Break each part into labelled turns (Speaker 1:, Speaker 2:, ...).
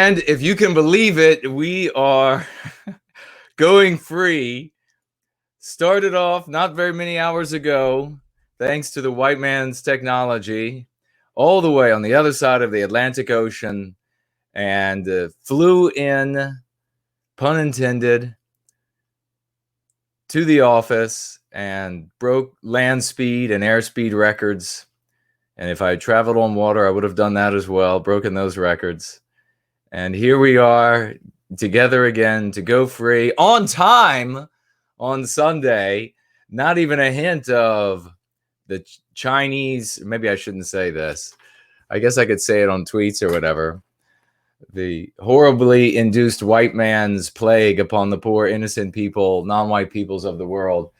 Speaker 1: And if you can believe it, we are going free. Started off not very many hours ago, thanks to the white man's technology, all the way on the other side of the Atlantic Ocean, and flew in, pun intended, to the office and broke land speed and airspeed records. And if I had traveled on water, I would have done that as well, broken those records. And here we are together again to go free on time on Sunday. Not even a hint of the Chinese, maybe I shouldn't say this. I guess I could say it on tweets or whatever. The horribly induced white man's plague upon the poor, innocent people, non-white peoples of the world.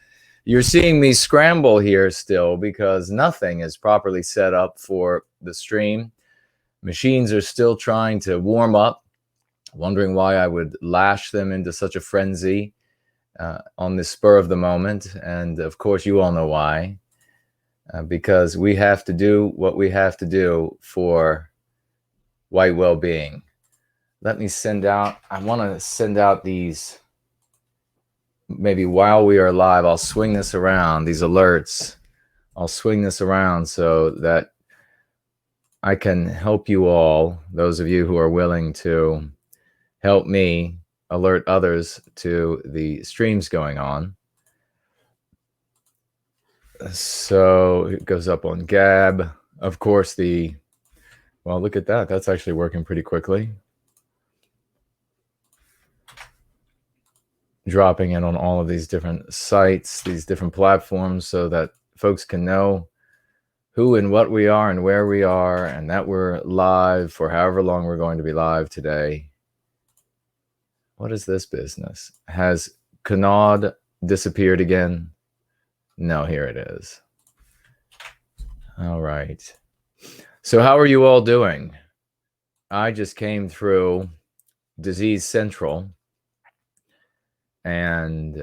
Speaker 1: You're seeing me scramble here still because nothing is properly set up for the stream. Machines are still trying to warm up, wondering why I would lash them into such a frenzy on the spur of the moment. And of course, you all know why. Because we have to do what we have to do for white well-being. Let me I want to send out these, maybe while we are live, I'll swing this around, these alerts. I'll swing this around so that I can help you all, those of you who are willing to help me alert others to the streams going on. So it goes up on Gab. Of course, well, look at that. That's actually working pretty quickly. Dropping in on all of these different sites, these different platforms, so that folks can know who and what we are and where we are, and that we're live for however long we're going to be live today. What is this business? Has Concorde disappeared again? No, here it is. All right. So how are you all doing? I just came through Disease Central, and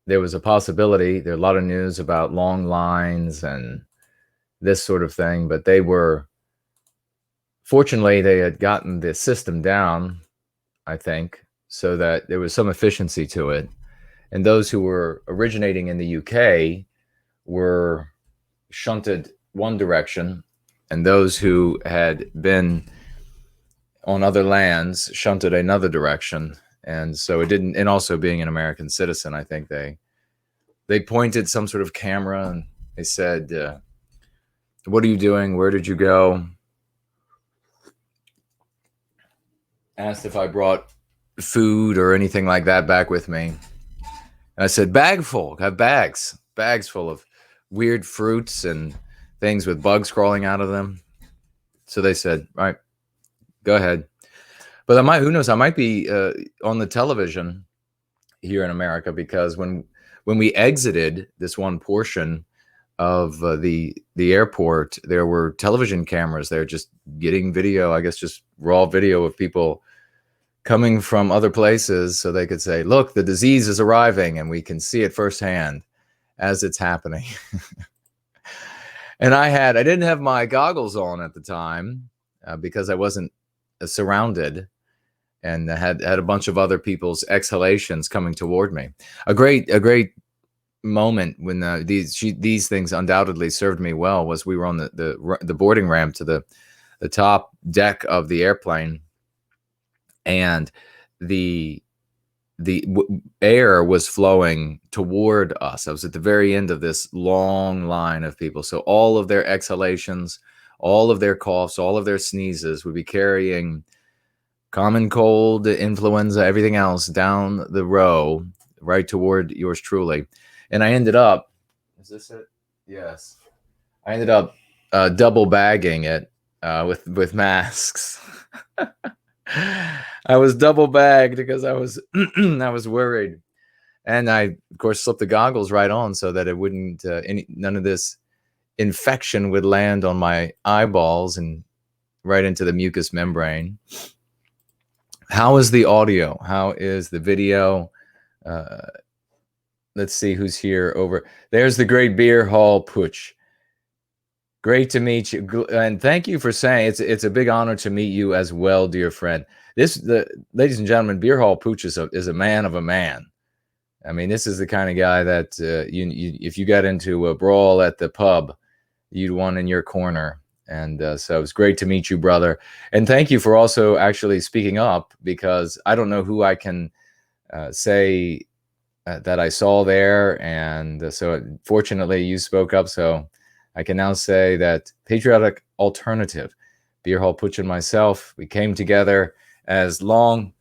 Speaker 1: there was a possibility, there are a lot of news about long lines and this sort of thing, but fortunately, they had gotten the system down, I think, so that there was some efficiency to it. And those who were originating in the UK were shunted one direction, and those who had been on other lands shunted another direction. And so it didn't, and also being an American citizen, I think they pointed some sort of camera and they said, what are you doing? Where did you go? Asked if I brought food or anything like that back with me. And I said, bag full, have bags full of weird fruits and things with bugs crawling out of them. So they said, all right, go ahead. But who knows, I might be on the television here in America, because when we exited this one portion of the airport, there were television cameras there just getting video, I guess just raw video of people coming from other places, so they could say, look, the disease is arriving, and we can see it firsthand as it's happening. And I didn't have my goggles on at the time because I wasn't surrounded, and I had a bunch of other people's exhalations coming toward me. A great moment when these things undoubtedly served me well was we were on the boarding ramp to the top deck of the airplane, and the air was flowing toward us. I was at the very end of this long line of people. So all of their exhalations, all of their coughs, all of their sneezes would be carrying common cold, influenza, everything else down the row, right toward yours truly. And I ended up, is this it? Yes. I ended up double bagging it with masks. I was double bagged because I was I was worried, and I of course slipped the goggles right on so that it wouldn't none of this infection would land on my eyeballs and right into the mucous membrane. How is the audio? How is the video? Let's see who's here over. There's the Great Beer Hall Pooch. Great to meet you. And thank you for saying it's a big honor to meet you as well, dear friend. ladies and gentlemen, Beer Hall Pooch is a man of a man. I mean, this is the kind of guy that if you got into a brawl at the pub, you'd want in your corner. And so it's great to meet you, brother. And thank you for also actually speaking up, because I don't know who I can say that I saw there. And so fortunately you spoke up. So I can now say that Patriotic Alternative, Beer Hall Pooch and myself, we came together as long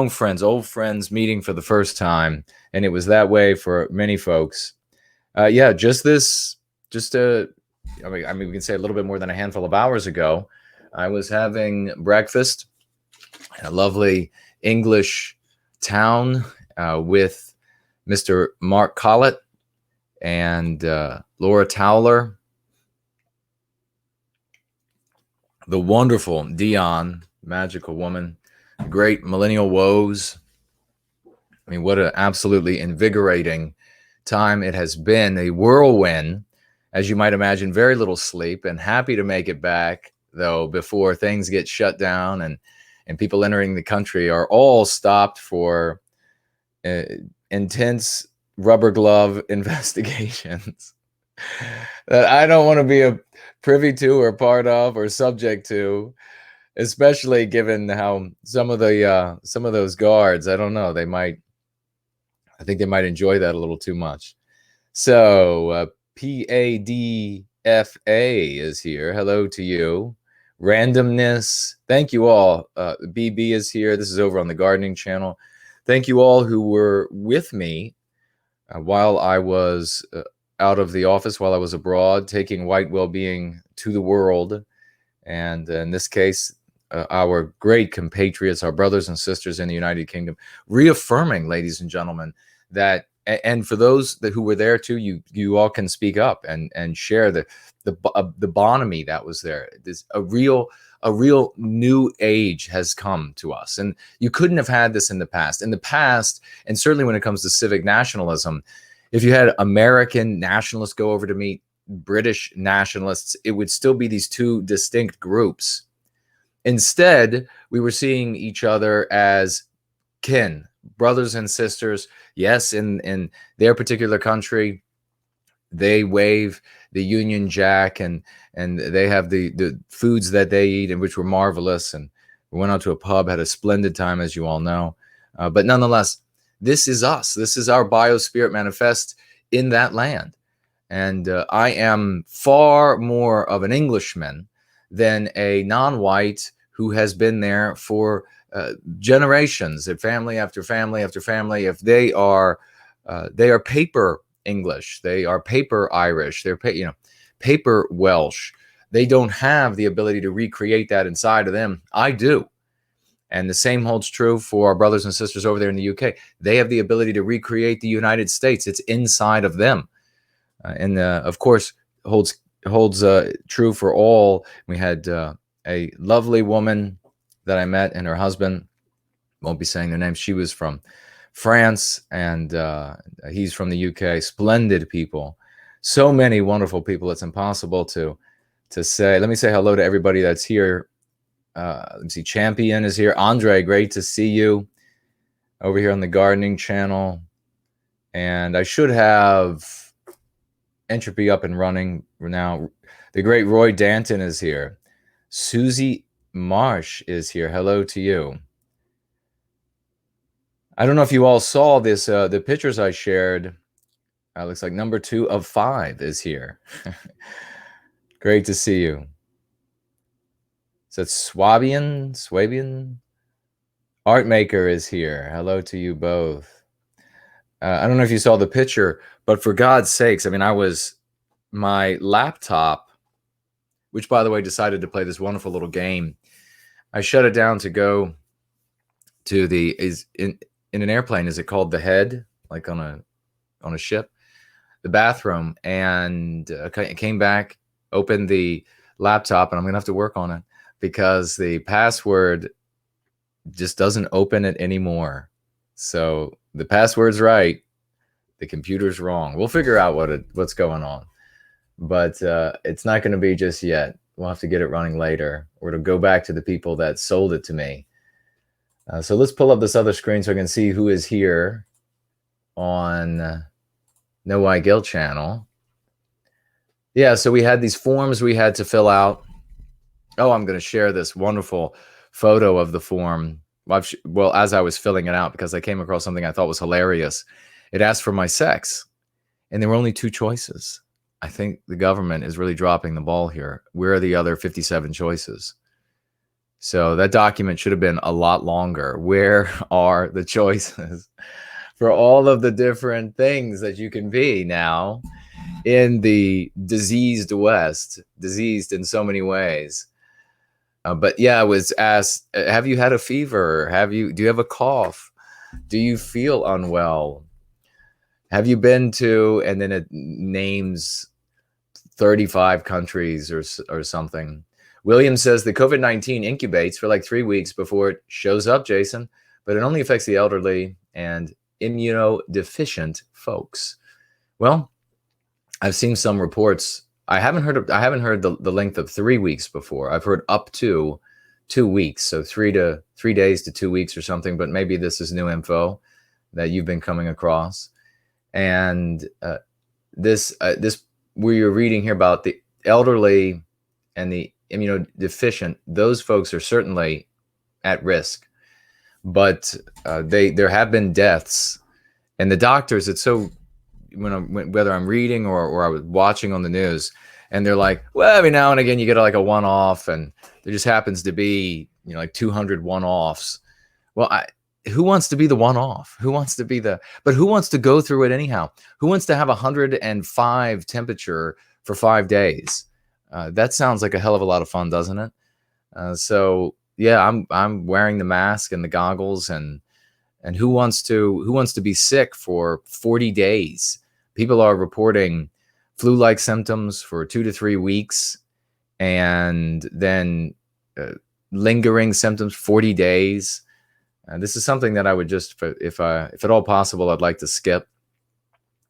Speaker 1: friends, old friends meeting for the first time. And it was that way for many folks. I mean, we can say a little bit more than a handful of hours ago, I was having breakfast in a lovely English town with Mr. Mark Collett and Laura Towler, the wonderful Dion, magical woman, great millennial woes. I mean, what an absolutely invigorating time it has been. A whirlwind, as you might imagine, very little sleep, and happy to make it back, though, before things get shut down and people entering the country are all stopped for intense rubber glove investigations that I don't want to be a privy to or part of or subject to, especially given how some of those guards, I don't know, I think they might enjoy that a little too much. So PADFA is here. Hello to you. Randomness. Thank you all. BB is here. This is over on the gardening channel. Thank you all who were with me while I was out of the office, while I was abroad, taking White Wellbeing to the world. And in this case, our great compatriots, our brothers and sisters in the United Kingdom, reaffirming, ladies and gentlemen, that, and for those who were there too, you all can speak up and share the bonhomie that was there. There's a real new age has come to us, and you couldn't have had this in the past. In the past, and certainly when it comes to civic nationalism, if you had American nationalists go over to meet British nationalists, it would still be these two distinct groups. Instead, we were seeing each other as kin, brothers and sisters. Yes, in their particular country, they wave the Union Jack, and they have the foods that they eat, and which were marvelous. And we went out to a pub, had a splendid time, as you all know. But nonetheless, this is us. This is our biospirit manifest in that land. And I am far more of an Englishman than a non-white who has been there for generations, and family after family after family. If they are paper English, they are paper Irish, they're paper Welsh. They don't have the ability to recreate that inside of them. I do. And the same holds true for our brothers and sisters over there in the UK. They have the ability to recreate the United States. It's inside of them. And of course, holds true for all. We had a lovely woman that I met, and her husband, won't be saying their name. She was from France, and he's from the UK. Splendid people. So many wonderful people. It's impossible to say. Let me say hello to everybody that's here. Let me see. Champion is here. Andre, great to see you over here on the gardening channel. And I should have Entropy up and running now. The great Roy Danton is here. Susie Marsh is here. Hello to you. I don't know if you all saw this, the pictures I shared. Looks like number 2 of 5 is here. Great to see you. Is that Swabian? Art Maker is here. Hello to you both. I don't know if you saw the picture, but for God's sakes, I mean, my laptop, which by the way decided to play this wonderful little game. I shut it down to go to in an airplane. Is it called the head, like on a ship, the bathroom? And I came back, opened the laptop, and I'm gonna have to work on it because the password just doesn't open it anymore. So the password's right, the computer's wrong. We'll figure out what's going on, but it's not going to be just yet. We'll have to get it running later, or to go back to the people that sold it to me. So let's pull up this other screen so I can see who is here on No White Guilt channel. Yeah, so we had these forms we had to fill out. Oh, I'm going to share this wonderful photo of the form. Well, as I was filling it out, because I came across something I thought was hilarious. It asked for my sex, and there were only 2 choices. I think the government is really dropping the ball here. Where are the other 57 choices? So that document should have been a lot longer. Where are the choices for all of the different things that you can be now in the diseased West, diseased in so many ways? But yeah, I was asked, have you had a fever? Do you have a cough? Do you feel unwell? Have you been to, and then it names 35 countries or something. William says the COVID-19 incubates for like 3 weeks before it shows up, Jason, but it only affects the elderly and immunodeficient folks. Well, I've seen some reports. I haven't heard the length of 3 weeks before. I've heard up to 2 weeks, so 3 days to 2 weeks or something. But maybe this is new info that you've been coming across. And this where you're reading here about the elderly and the immunodeficient, those folks are certainly at risk. But there have been deaths, and the doctors. It's so whether I'm reading or I was watching on the news, and they're like, well, every now and again you get like a one-off, and there just happens to be like 200 one-offs. Well, who wants to be the one-off? Who wants to be but who wants to go through it anyhow? Who wants to have 105 temperature for 5 days? That sounds like a hell of a lot of fun, doesn't it? So yeah, I'm wearing the mask and the goggles, and who wants to be sick for 40 days? People are reporting flu-like symptoms for 2 to 3 weeks, and then lingering symptoms 40 days. This is something that I would just, if at all possible, I'd like to skip.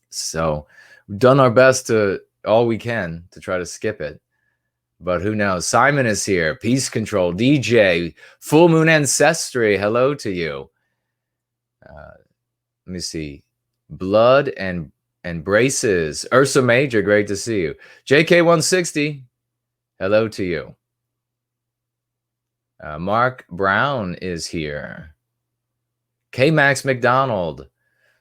Speaker 1: So we've done our best all we can to try to skip it. But who knows? Simon is here. Peace Control, DJ, Full Moon Ancestry. Hello to you. Let me see. Blood and Braces. Ursa Major, great to see you. JK160, hello to you. Mark Brown is here. K Max McDonald.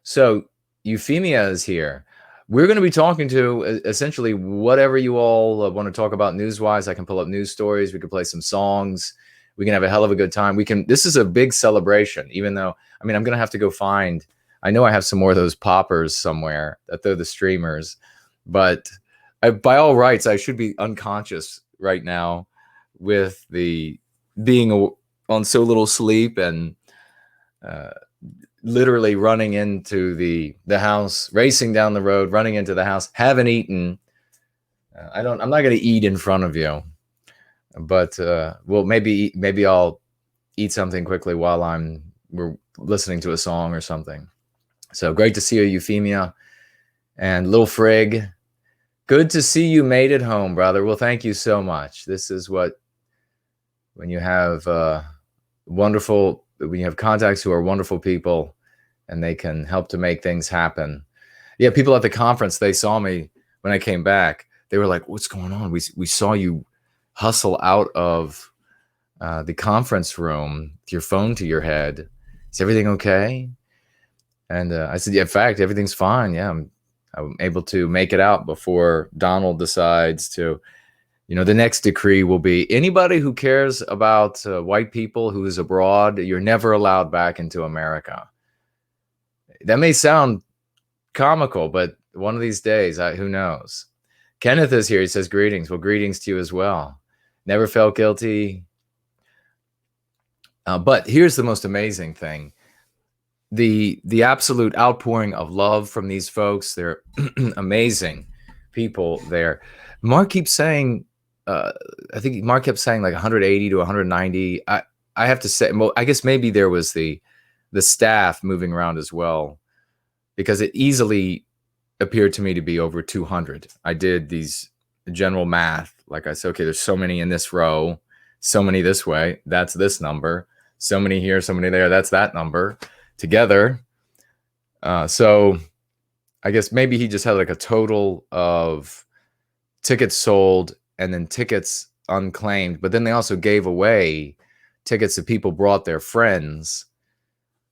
Speaker 1: So Euphemia is here. We're going to be talking to essentially whatever you all want to talk about news-wise. I can pull up news stories. We can play some songs. We can have a hell of a good time. This is a big celebration, even though, I'm going to have to go find, I know I have some more of those poppers somewhere that they're the streamers, but by all rights, I should be unconscious right now with the being on so little sleep and literally running into the house, racing down the road, running into the house, haven't eaten. I'm not going to eat in front of you, but well, maybe I'll eat something quickly while we're listening to a song or something. So great to see you, Euphemia. And Little Frig, good to see you made it home, brother. Well, thank you so much. This is when you have when you have contacts who are wonderful people and they can help to make things happen. Yeah, people at the conference, they saw me when I came back. They were like, what's going on? We saw you hustle out of the conference room with your phone to your head. Is everything okay? And I said, yeah, in fact, everything's fine. Yeah, I'm able to make it out before Donald decides to, the next decree will be anybody who cares about white people who is abroad, you're never allowed back into America. That may sound comical, but one of these days, who knows? Kenneth is here. He says, greetings. Well, greetings to you as well. Never felt guilty. But here's the most amazing thing. The absolute outpouring of love from these folks. They're amazing people there. Mark keeps saying, I think Mark kept saying like 180 to 190. I have to say, well, I guess maybe there was the staff moving around as well, because it easily appeared to me to be over 200. I did these general math. Like I said, okay, there's so many in this row, so many this way. That's this number. so many here, so many there. That's that number together. So I guess maybe he just had like a total of tickets sold and then tickets unclaimed, but then they also gave away tickets that people brought their friends.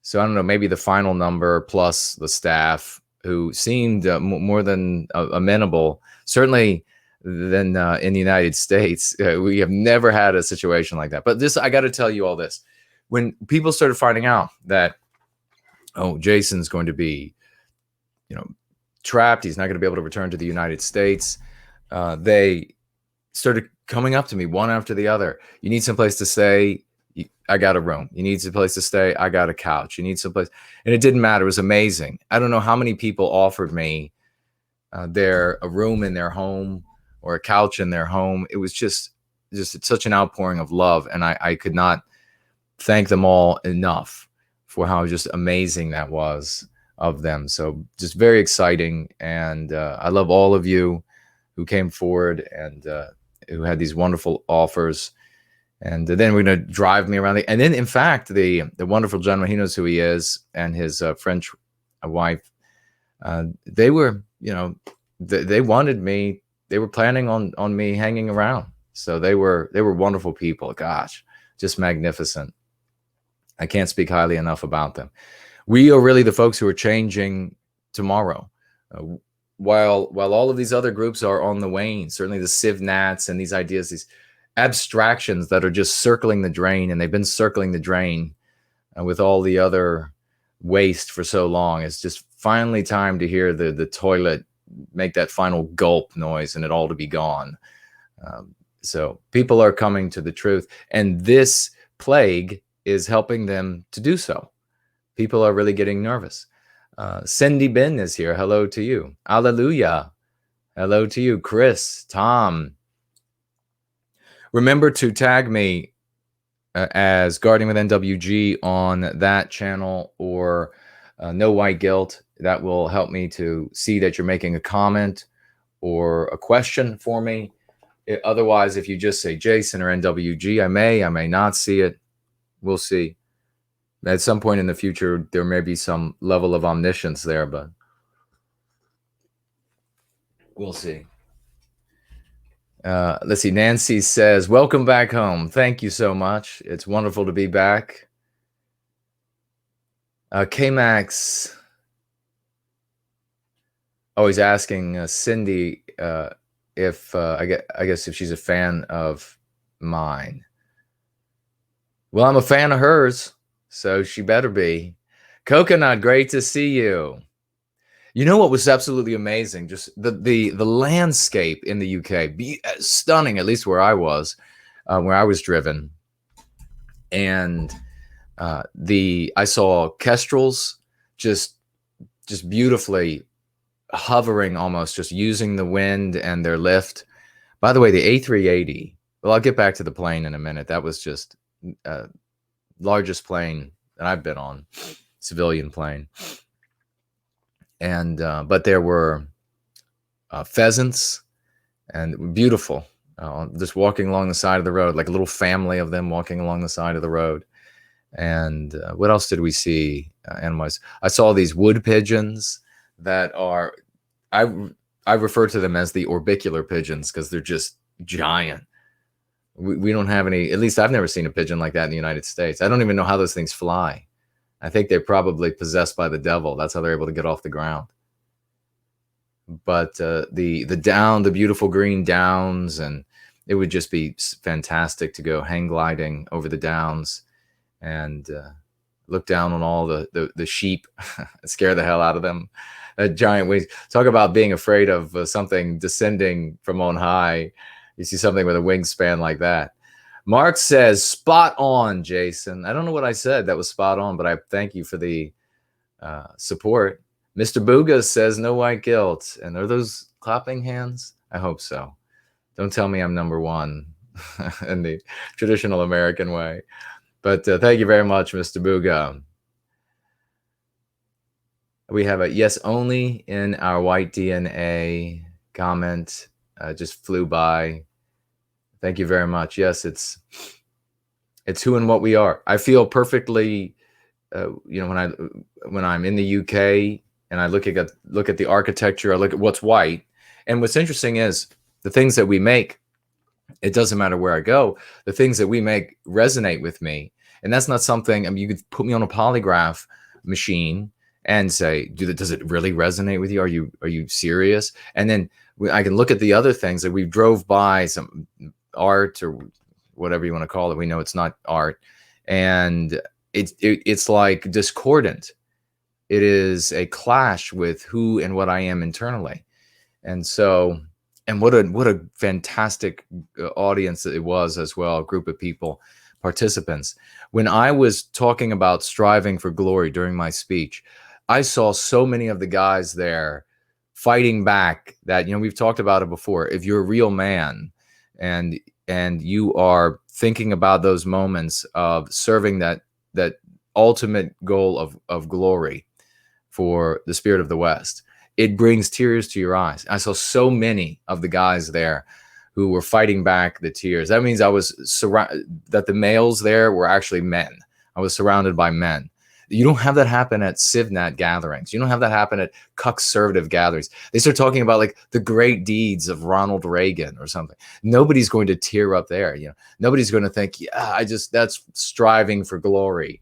Speaker 1: So I don't know, maybe the final number plus the staff, who seemed more than amenable, certainly than in the United States. We have never had a situation like that. But this, I got to tell you all this. When people started finding out that, oh, Jason's going to be, trapped, he's not going to be able to return to the United States, they started coming up to me one after the other. You need someplace to stay? I got a room. You need some place to stay? I got a couch. You need some place. And it didn't matter. It was amazing. I don't know how many people offered me a room in their home or a couch in their home. It was just such an outpouring of love. And I could not thank them all enough for how just amazing that was of them. So just very exciting. And I love all of you who came forward and who had these wonderful offers. And then we're going to drive me around. And then, in fact, the wonderful gentleman, he knows who he is, and his French wife, they were, they wanted me. They were planning on me hanging around. So they were wonderful people. Gosh, just magnificent. I can't speak highly enough about them. We are really the folks who are changing tomorrow. While all of these other groups are on the wane, certainly the Civ Nats and these ideas, these abstractions that are just circling the drain, and they've been circling the drain with all the other waste for so long. It's just finally time to hear the toilet make that final gulp noise and it all to be gone. So people are coming to the truth, and this plague is helping them to do so. People are really getting nervous. Cindy Ben is here. Hello to you. Alleluia. Hello to you. Chris, Tom. Remember to tag me as Guarding with NWG on that channel, or No White Guilt. That will help me to see that you're making a comment or a question for me. Otherwise, if you just say Jason or NWG, I may not see it. We'll see. At some point in the future, there may be some level of omniscience there, but we'll see. Let's see. Nancy says, welcome back home. Thank you so much. It's wonderful to be back. K-Max. Oh, he's asking Cindy if I guess if she's a fan of mine. Well, I'm a fan of hers, so she better be. Coconut, great to see you. You know what was absolutely amazing? Just the landscape in the UK, stunning, at least where I was driven. And I saw kestrels just beautifully hovering, almost just using the wind and their lift. By the way, the A380, well, I'll get back to the plane in a minute. That was just largest plane that I've been on, civilian plane. And but there were pheasants, and beautiful, just walking along the side of the road, like a little family of them walking along the side of the road. And what else did we see? Animals. I saw these wood pigeons that are, I refer to them as the orbicular pigeons because they're just giant. We don't have any, at least I've never seen a pigeon like that in the United States. I don't even know how those things fly. I think they're probably possessed by the devil. That's how they're able to get off the ground. But the beautiful green downs, and it would just be fantastic to go hang gliding over the downs and look down on all the sheep, scare the hell out of them. That giant wings. Talk about being afraid of something descending from on high. You see something with a wingspan like that. Mark says, spot on, Jason. I don't know what I said that was spot on, but I thank you for the support. Mr. Booga says, no white guilt. And are those clapping hands? I hope so. Don't tell me I'm number one in the traditional American way. But thank you very much, Mr. Booga. We have a yes only in our white DNA comment. Just flew by. Thank you very much. Yes, it's It's who and what we are. I feel perfectly, when I'm in the UK and I look at the architecture, I look at what's white. And what's interesting is the things that we make, it doesn't matter where I go, the things that we make resonate with me. And that's not something, I mean, you could put me on a polygraph machine and say, does it really resonate with you? Are you serious? And then I can look at the other things that we drove by, some art or whatever you want to call it. We know it's not art. And it's like discordant. It is a clash with who and what I am internally. And so, and what a fantastic audience it was as well, a group of people, participants. When I was talking about striving for glory during my speech, I saw so many of the guys there fighting back that, we've talked about it before. If you're a real man and you are thinking about those moments of serving that ultimate goal of glory for the spirit of the West, it brings tears to your eyes. I saw so many of the guys there who were fighting back the tears. That means I was that the males there were actually men. I was surrounded by men. You don't have that happen at CivNat gatherings. You don't have that happen at conservative gatherings. They start talking about like the great deeds of Ronald Reagan or something. Nobody's going to tear up there. Nobody's going to think, yeah, that's striving for glory.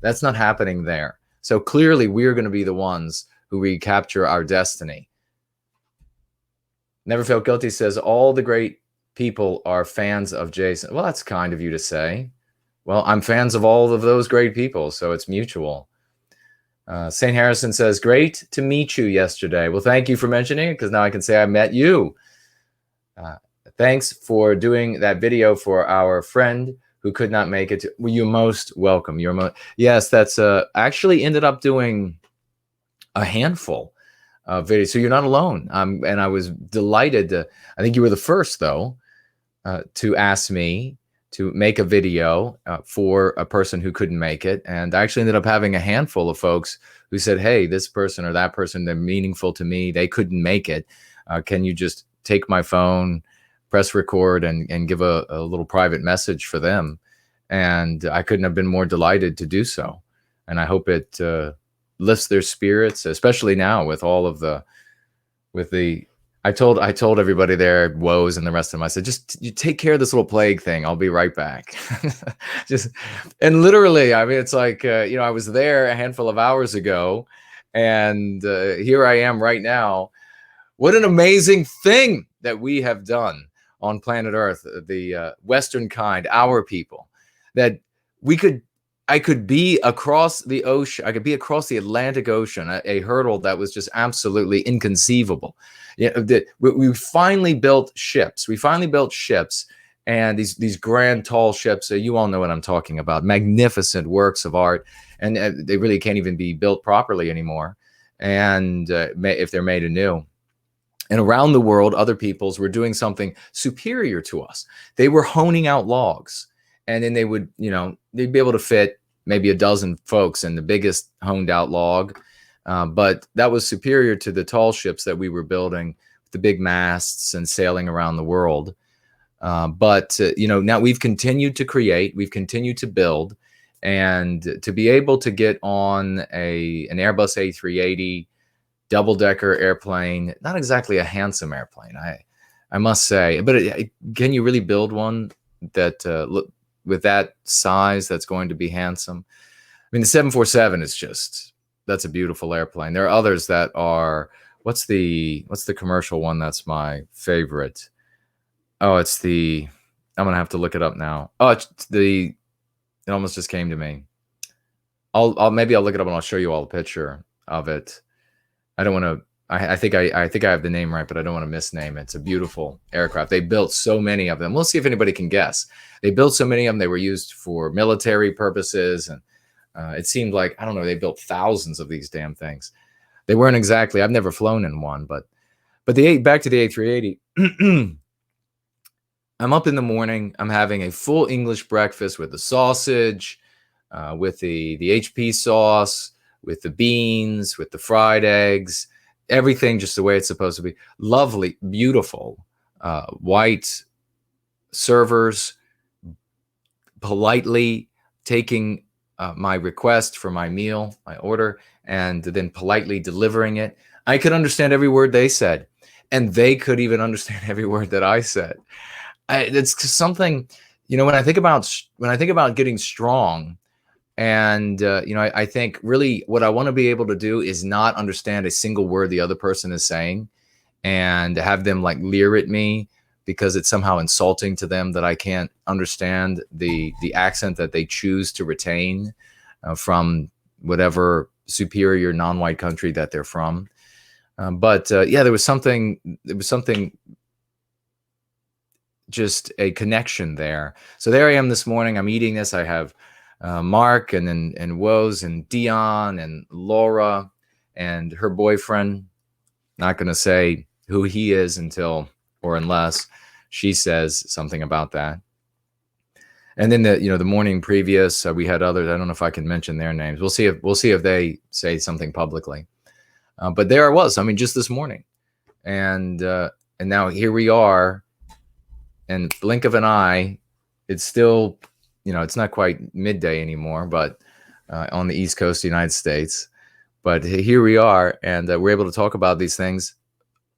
Speaker 1: That's not happening there. So clearly we're going to be the ones who recapture our destiny. Never Felt Guilty says all the great people are fans of Jason. Well, that's kind of you to say. Well, I'm fans of all of those great people, so it's mutual. St. Harrison says, great to meet you yesterday. Well, thank you for mentioning it, because now I can say I met you. Thanks for doing that video for our friend who could not make it. Well, you're most welcome. Yes, that's actually ended up doing a handful of videos. So you're not alone. And I was delighted I think you were the first, though, to ask me to make a video for a person who couldn't make it. And I actually ended up having a handful of folks who said, hey, this person or that person, they're meaningful to me. They couldn't make it. Can you just take my phone, press record, and give a little private message for them? And I couldn't have been more delighted to do so. And I hope it lifts their spirits, especially now with all of I told everybody their woes and the rest of them. I said, just you take care of this little plague thing. I'll be right back. And literally, I mean, it's like, I was there a handful of hours ago, and here I am right now. What an amazing thing that we have done on planet Earth, the Western kind, our people, that I could be across the ocean. I could be across the Atlantic Ocean, a hurdle that was just absolutely inconceivable. We finally built ships. And these grand, tall ships. You all know what I'm talking about. Magnificent works of art, and they really can't even be built properly anymore. And if they're made anew. And around the world, other peoples were doing something superior to us. They were honing out logs. And then they would, they'd be able to fit maybe a dozen folks in the biggest honed out log. But that was superior to the tall ships that we were building, the big masts and sailing around the world. But now we've continued to create, we've continued to build, and to be able to get on an Airbus A380 double-decker airplane, not exactly a handsome airplane, I must say, but can you really build one that with that size that's going to be handsome? I mean, the 747 is that's a beautiful airplane. There are others that are, what's the commercial one that's my favorite? Oh, I'm gonna have to look it up now. Oh, it almost just came to me. Maybe I'll look it up and I'll show you all a picture of it. I don't want to. I think I have the name right, but I don't want to misname it. It's a beautiful aircraft. They built so many of them. We'll see if anybody can guess. They built so many of them. They were used for military purposes, and it seemed like, I don't know, they built thousands of these damn things. They weren't exactly. I've never flown in one, but back to the A380. I'm up in the morning. I'm having a full English breakfast with the sausage, with the HP sauce, with the beans, with the fried eggs, everything just the way it's supposed to be. Lovely, beautiful, white servers, politely taking my request for my meal, my order, and then politely delivering it. I could understand every word they said, and they could even understand every word that I said. It's something, when I think about getting strong, and I think really what I want to be able to do is not understand a single word the other person is saying, and have them like leer at me because it's somehow insulting to them that I can't understand the accent that they choose to retain from whatever superior non-white country that they're from. But there was something just a connection there. So there I am this morning. I'm eating this. I have Mark and Woz and Dion and Laura and her boyfriend. Not going to say who he is unless she says something about that. And then the morning previous, we had others. I don't know if I can mention their names. We'll see if they say something publicly. But there I was. I mean, just this morning, and now here we are. And blink of an eye, it's still, it's not quite midday anymore, but on the East Coast of the United States. But here we are, and we're able to talk about these things,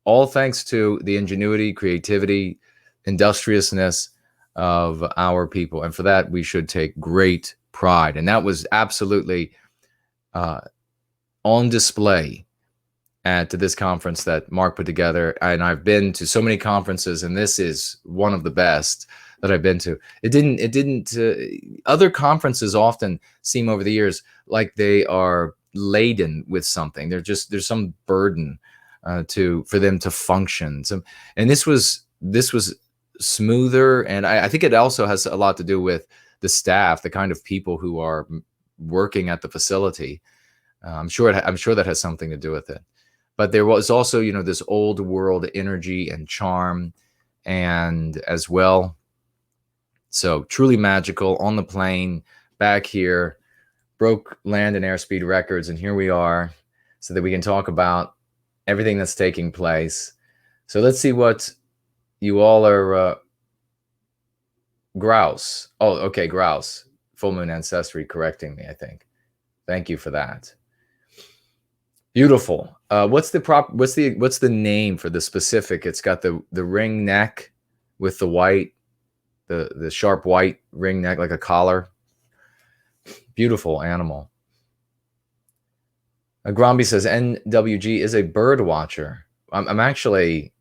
Speaker 1: all thanks to the ingenuity, creativity, industriousness of our people. And for that, we should take great pride. And that was absolutely on display at this conference that Mark put together. And I've been to so many conferences, and this is one of the best that I've been to. Other conferences often seem over the years like they are laden with something. There's some burden for them to function. And this was smoother. And I think it also has a lot to do with the staff, the kind of people who are working at the facility. I'm sure that has something to do with it. But there was also, this old world energy and charm, and as well. So truly magical on the plane back here, broke land and airspeed records. And here we are so that we can talk about everything that's taking place. So let's see what you all are. Grouse. Oh, okay. Grouse. Full Moon Ancestry correcting me, I think. Thank you for that. Beautiful. What's the name for the specific? It's got the ring neck with the white, the sharp white ring neck, like a collar. Beautiful animal. Gromby says NWG is a bird watcher. I'm actually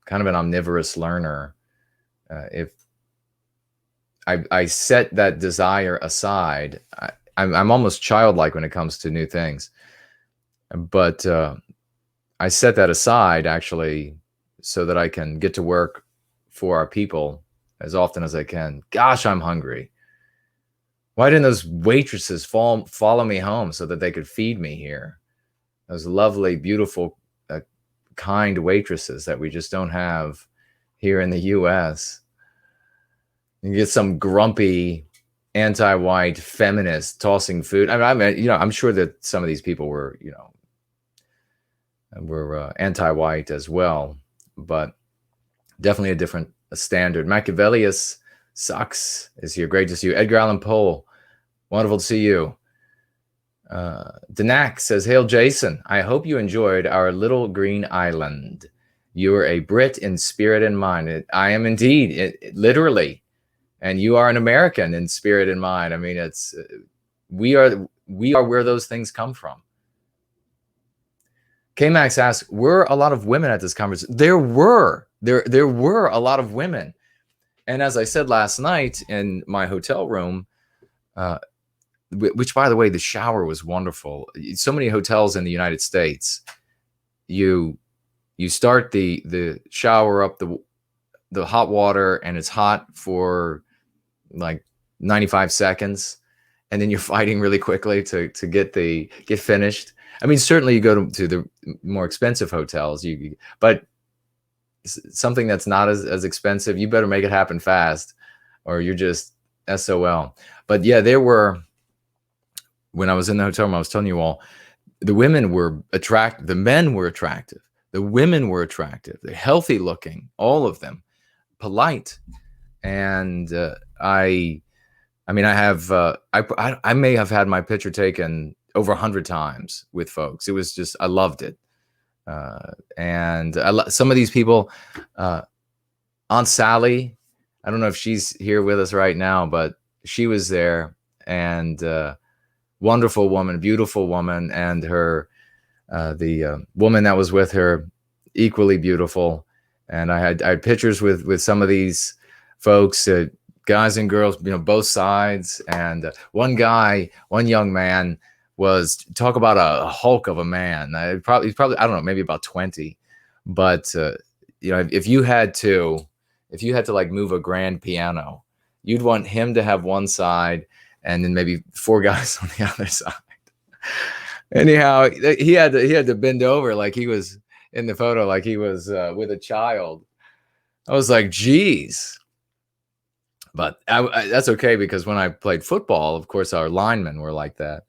Speaker 1: kind of an omnivorous learner. If I set that desire aside, I'm almost childlike when it comes to new things. But I set that aside actually so that I can get to work for our people as often as I can. Gosh, I'm hungry. Why didn't those waitresses follow me home so that they could feed me here? Those lovely, beautiful, kind waitresses that we just don't have here in the U.S. You get some grumpy, anti-white feminist tossing food. I mean, I'm sure that some of these people were, anti-white as well, but definitely a different standard. Machiavellius sucks is here. Great to see you. Edgar Allan Poe, wonderful to see you. Danak says, "Hail Jason, I hope you enjoyed our little green island. You are a Brit in spirit and mind." I am indeed, literally, and you are an American in spirit and mind. I mean, it's we are where those things come from. K-Max asks, were a lot of women at this conference? There were a lot of women. And as I said last night in my hotel room, which by the way, the shower was wonderful. So many hotels in the United States, you start the shower up the hot water, and it's hot for like 95 seconds. And then you're fighting really quickly to get finished. I mean, certainly you go to the more expensive hotels, but something that's not as expensive, you better make it happen fast or you're just SOL. But yeah, when I was in the hotel room, I was telling you all, the women were attractive, the men were attractive, the women were attractive, they're healthy looking, all of them, polite. And I mean, I have, I may have had my picture taken over 100 times with folks. It was just, I loved it. And some of these people, Aunt Sally, I don't know if she's here with us right now, but she was there, and wonderful woman, beautiful woman, and her, the woman that was with her, equally beautiful. And I had pictures with some of these folks, guys and girls, both sides. And one young man was, talk about a hulk of a man. He's probably, I don't know, maybe about 20. But if you had to like move a grand piano, you'd want him to have one side, and then maybe 4 guys on the other side. Anyhow, he had to bend over like he was in the photo, like he was with a child. I was like, geez. But that's okay, because when I played football, of course, our linemen were like that.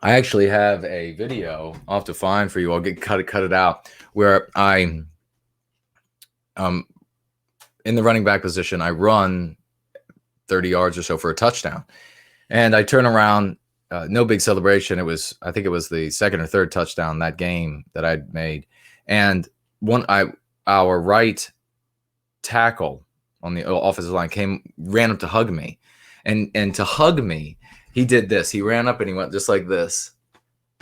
Speaker 1: I actually have a video I'll have to find for you. I'll cut it out, where I, in the running back position, I run 30 yards or so for a touchdown, and I turn around. No big celebration. I think it was the second or third touchdown that game that I'd made. And our right tackle on the offensive line ran up to hug me. And to hug me, he did this. He ran up and he went just like this,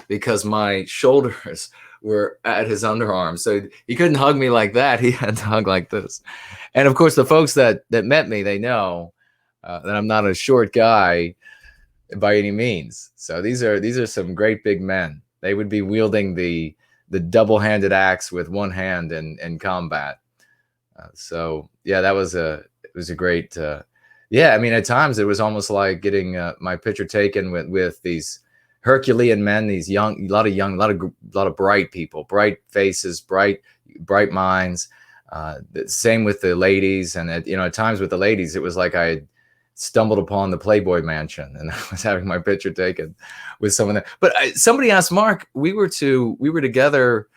Speaker 1: because my shoulders were at his underarm. So he couldn't hug me like that. He had to hug like this. And of course, the folks that met me, they know that I'm not a short guy by any means. So these are some great big men. They would be wielding the double-handed axe with one hand in combat. So yeah, it was a great. Yeah, I mean, at times it was almost like getting my picture taken with these Herculean men, these a lot of bright people, bright faces, bright minds. The same with the ladies, and at times with the ladies, it was like I had stumbled upon the Playboy Mansion, and I was having my picture taken with someone there. But somebody asked Mark, we were together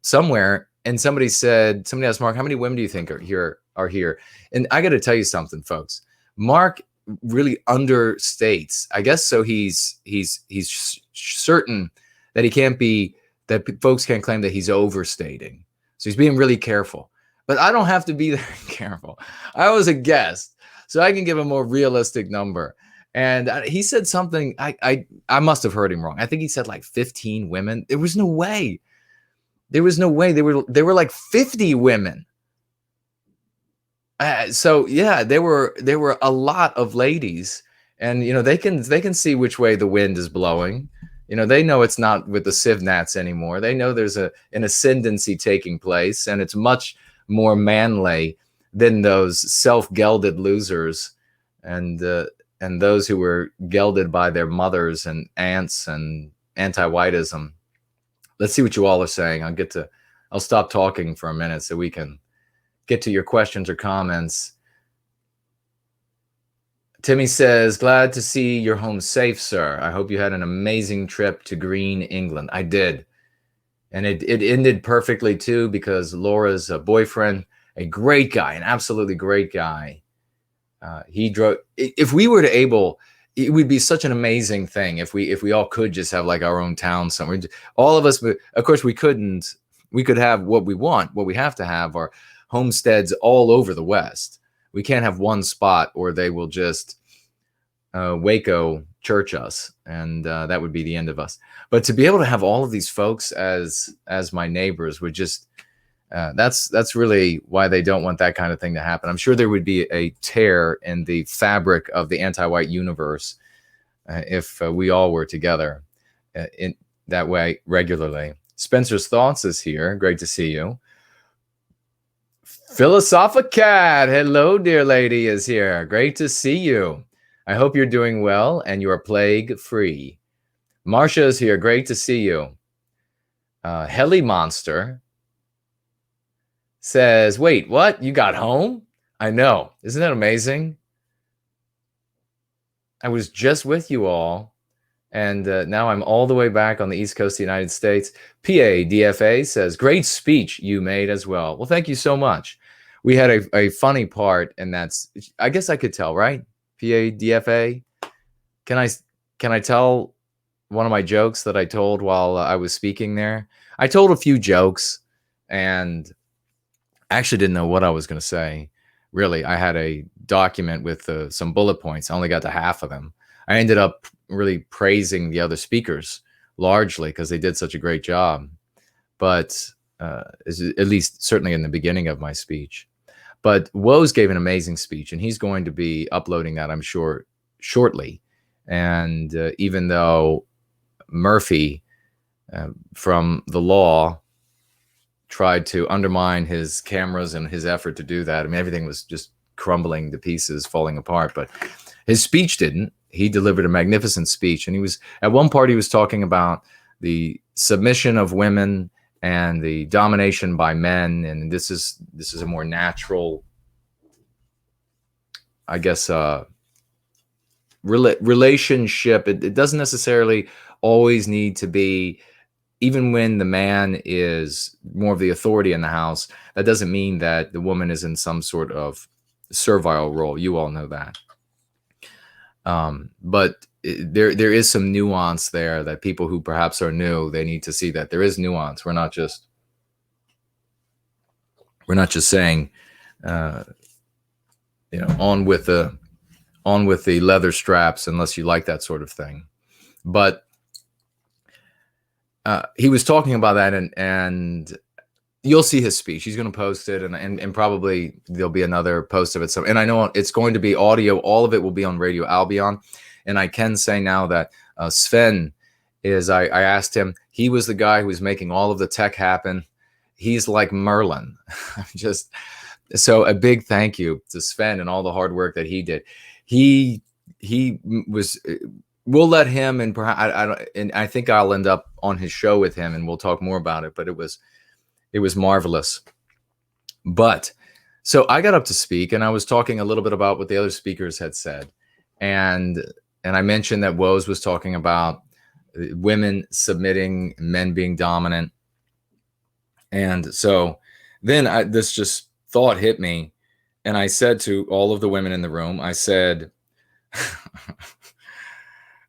Speaker 1: somewhere, and somebody asked Mark, how many women do you think are here? And I got to tell you something, folks. Mark really understates, I guess. So he's certain that he can't be, that folks can't claim that he's overstating. So he's being really careful. But I don't have to be that careful. I was a guest, so I can give a more realistic number. And he said something, I must have heard him wrong. I think he said like 15 women. There was no way. There was no way. There were like 50 women. So yeah, there were a lot of ladies, and they can see which way the wind is blowing. They know it's not with the sieve gnats anymore. They know there's an ascendancy taking place, and it's much more manly than those self-gelded losers and those who were gelded by their mothers and aunts and anti-whiteism. Let's see what you all are saying. I'll stop talking for a minute so we can get to your questions or comments. Timmy says, glad to see you're home safe, sir. I hope you had an amazing trip to Green, England. I did. And it ended perfectly too, because Laura's boyfriend, a great guy, an absolutely great guy. He drove. If we were it would be such an amazing thing if we all could just have like our own town somewhere. All of us, of course, we couldn't. We could have what we want. What we have to have are homesteads all over the West. We can't have one spot, or they will just Waco church us, and that would be the end of us. But to be able to have all of these folks as my neighbors would just that's really why they don't want that kind of thing to happen. I'm sure there would be a tear in the fabric of the anti-white universe if we all were together in that way regularly. Spencer's Thoughts is here. Great to see you. Philosophicat, hello, dear lady, is here. Great to see you. I hope you're doing well and you are plague free. Marcia is here. Great to see you. Heli Monster says, wait, what? You got home? I know. Isn't that amazing? I was just with you all, and now I'm all the way back on the East Coast of the United States. PA DFA says, great speech you made as well. Well, thank you so much. we had a funny part, and that's, I guess I could tell, right? PADFA. Can I tell one of my jokes that I told while I was speaking there? I told a few jokes, and I actually didn't know what I was going to say. Really, I had a document with some bullet points. I only got to half of them. I ended up really praising the other speakers largely because they did such a great job. But at least certainly in the beginning of my speech. But Woes gave an amazing speech, and he's going to be uploading that, I'm sure, shortly. And even though Murphy from the law tried to undermine his cameras and his effort to do that, I mean, everything was just crumbling to pieces, falling apart. But his speech didn't. He delivered a magnificent speech. And he was, at one part, he was talking about the submission of women and the domination by men. And this is a more natural, I guess, relationship. It doesn't necessarily always need to be, even when the man is more of the authority in the house, that doesn't mean that the woman is in some sort of servile role. You all know that. But there is some nuance there that people who perhaps are new, they need to see that there is nuance. We're not just saying, on with the leather straps, unless you like that sort of thing. But he was talking about that, and you'll see his speech. He's going to post it, and probably there'll be another post of it. So, and I know it's going to be audio. All of it will be on Radio Albion. And I can say now that Sven is, I asked him, he was the guy who was making all of the tech happen. He's like Merlin. Just so a big thank you to Sven and all the hard work that he did. He was. We'll let him, and perhaps I think I'll end up on his show with him, and we'll talk more about it. But it was marvelous. But so I got up to speak, and I was talking a little bit about what the other speakers had said, and I mentioned that Woes was talking about women submitting, men being dominant, and so then this just thought hit me, and I said to all of the women in the room, I said,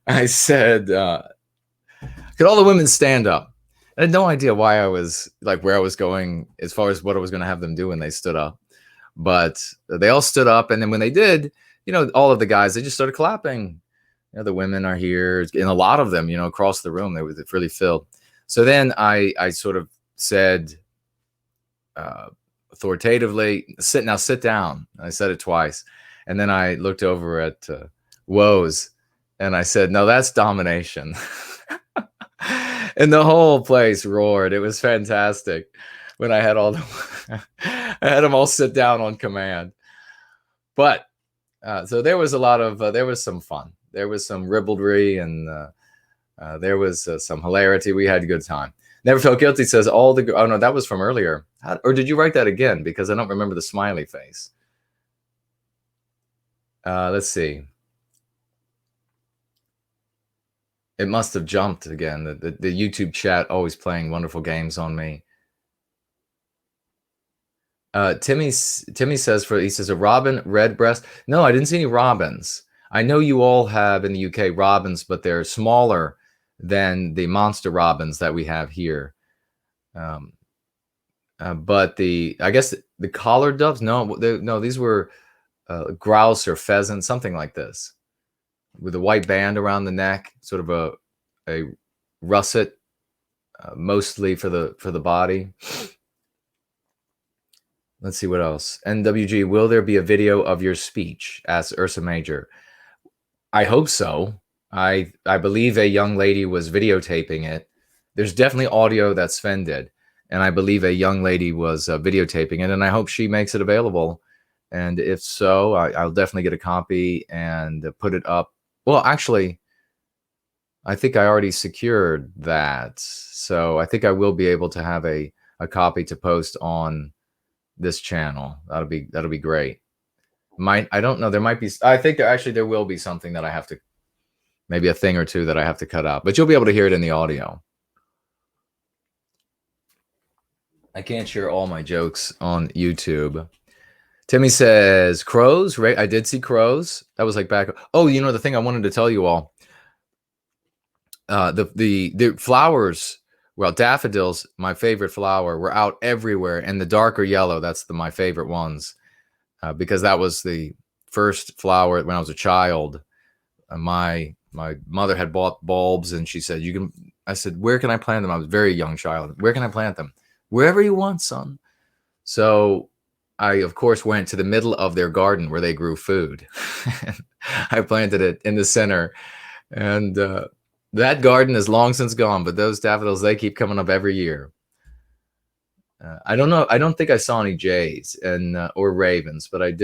Speaker 1: could all the women stand up? I had no idea why I was like where I was going as far as what I was going to have them do when they stood up. But they all stood up, and then when they did, all of the guys, they just started clapping. The women are here, and a lot of them, across the room, they were really filled. So then I sort of said authoritatively, sit down. I said it twice, and then I looked over at Woes, and I said, no, that's domination. And the whole place roared. It was fantastic when I had I had them all sit down on command. But so there was a lot of there was some fun. There was some ribaldry, and there was some hilarity. We had a good time. Never felt guilty says oh no, that was from earlier. Or did you write that again? Because I don't remember the smiley face. Let's see. It must have jumped again. The YouTube chat always playing wonderful games on me. Timmy says he says a robin redbreast. No, I didn't see any robins. I know you all have in the UK robins, but they're smaller than the monster robins that we have here. But I guess the collared doves. No, these were grouse or pheasant, something like this, with a white band around the neck, sort of a russet, mostly for the body. Let's see what else. NWG, will there be a video of your speech? Asks Ursa Major. I hope so. I believe a young lady was videotaping it. There's definitely audio that Sven did, and I believe a young lady was videotaping it, and I hope she makes it available. And if so, I'll definitely get a copy and put it up. Well, actually, I think I already secured that, so I think I will be able to have a copy to post on this channel. That'll be great. I don't know. There might be. I think actually there will be something that I have to, maybe a thing or two that I have to cut out, but you'll be able to hear it in the audio. I can't share all my jokes on YouTube. Timmy says crows. Right, I did see crows. That was like back. Oh, you know the thing I wanted to tell you all. The flowers. Well, daffodils, my favorite flower, were out everywhere, and the darker yellow. That's my favorite ones, because that was the first flower when I was a child. My mother had bought bulbs, and she said, "You can." I said, "Where can I plant them?" I was a very young child. Where can I plant them? Wherever you want, son. So I, of course, went to the middle of their garden where they grew food. I planted it in the center, and that garden is long since gone. But those daffodils, they keep coming up every year. I don't know. I don't think I saw any jays and or ravens, but I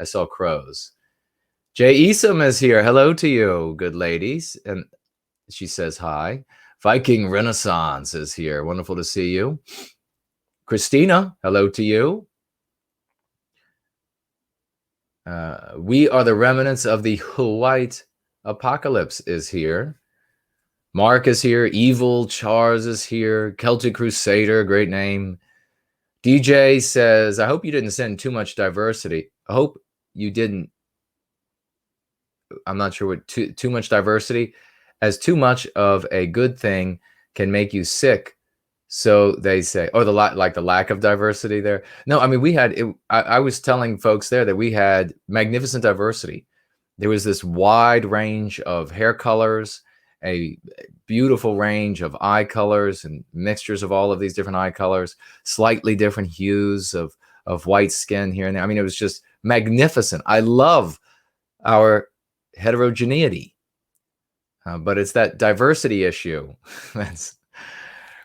Speaker 1: saw crows. Jay Isom is here. Hello to you, good ladies. And she says hi. Viking Renaissance is here. Wonderful to see you. Christina, hello to you. We are the remnants of the white apocalypse is here. Mark is here. Evil Charles is here. Celtic Crusader, great name. DJ says, I hope you didn't send too much diversity. I hope you didn't. I'm not sure what too much diversity, as too much of a good thing can make you sick. So they say, oh, the lack of diversity there. No, I mean, we had it. I was telling folks there that we had magnificent diversity. There was this wide range of hair colors, a beautiful range of eye colors and mixtures of all of these different eye colors, slightly different hues of white skin here and there. I mean, it was just magnificent. I love our heterogeneity, but it's that diversity issue that's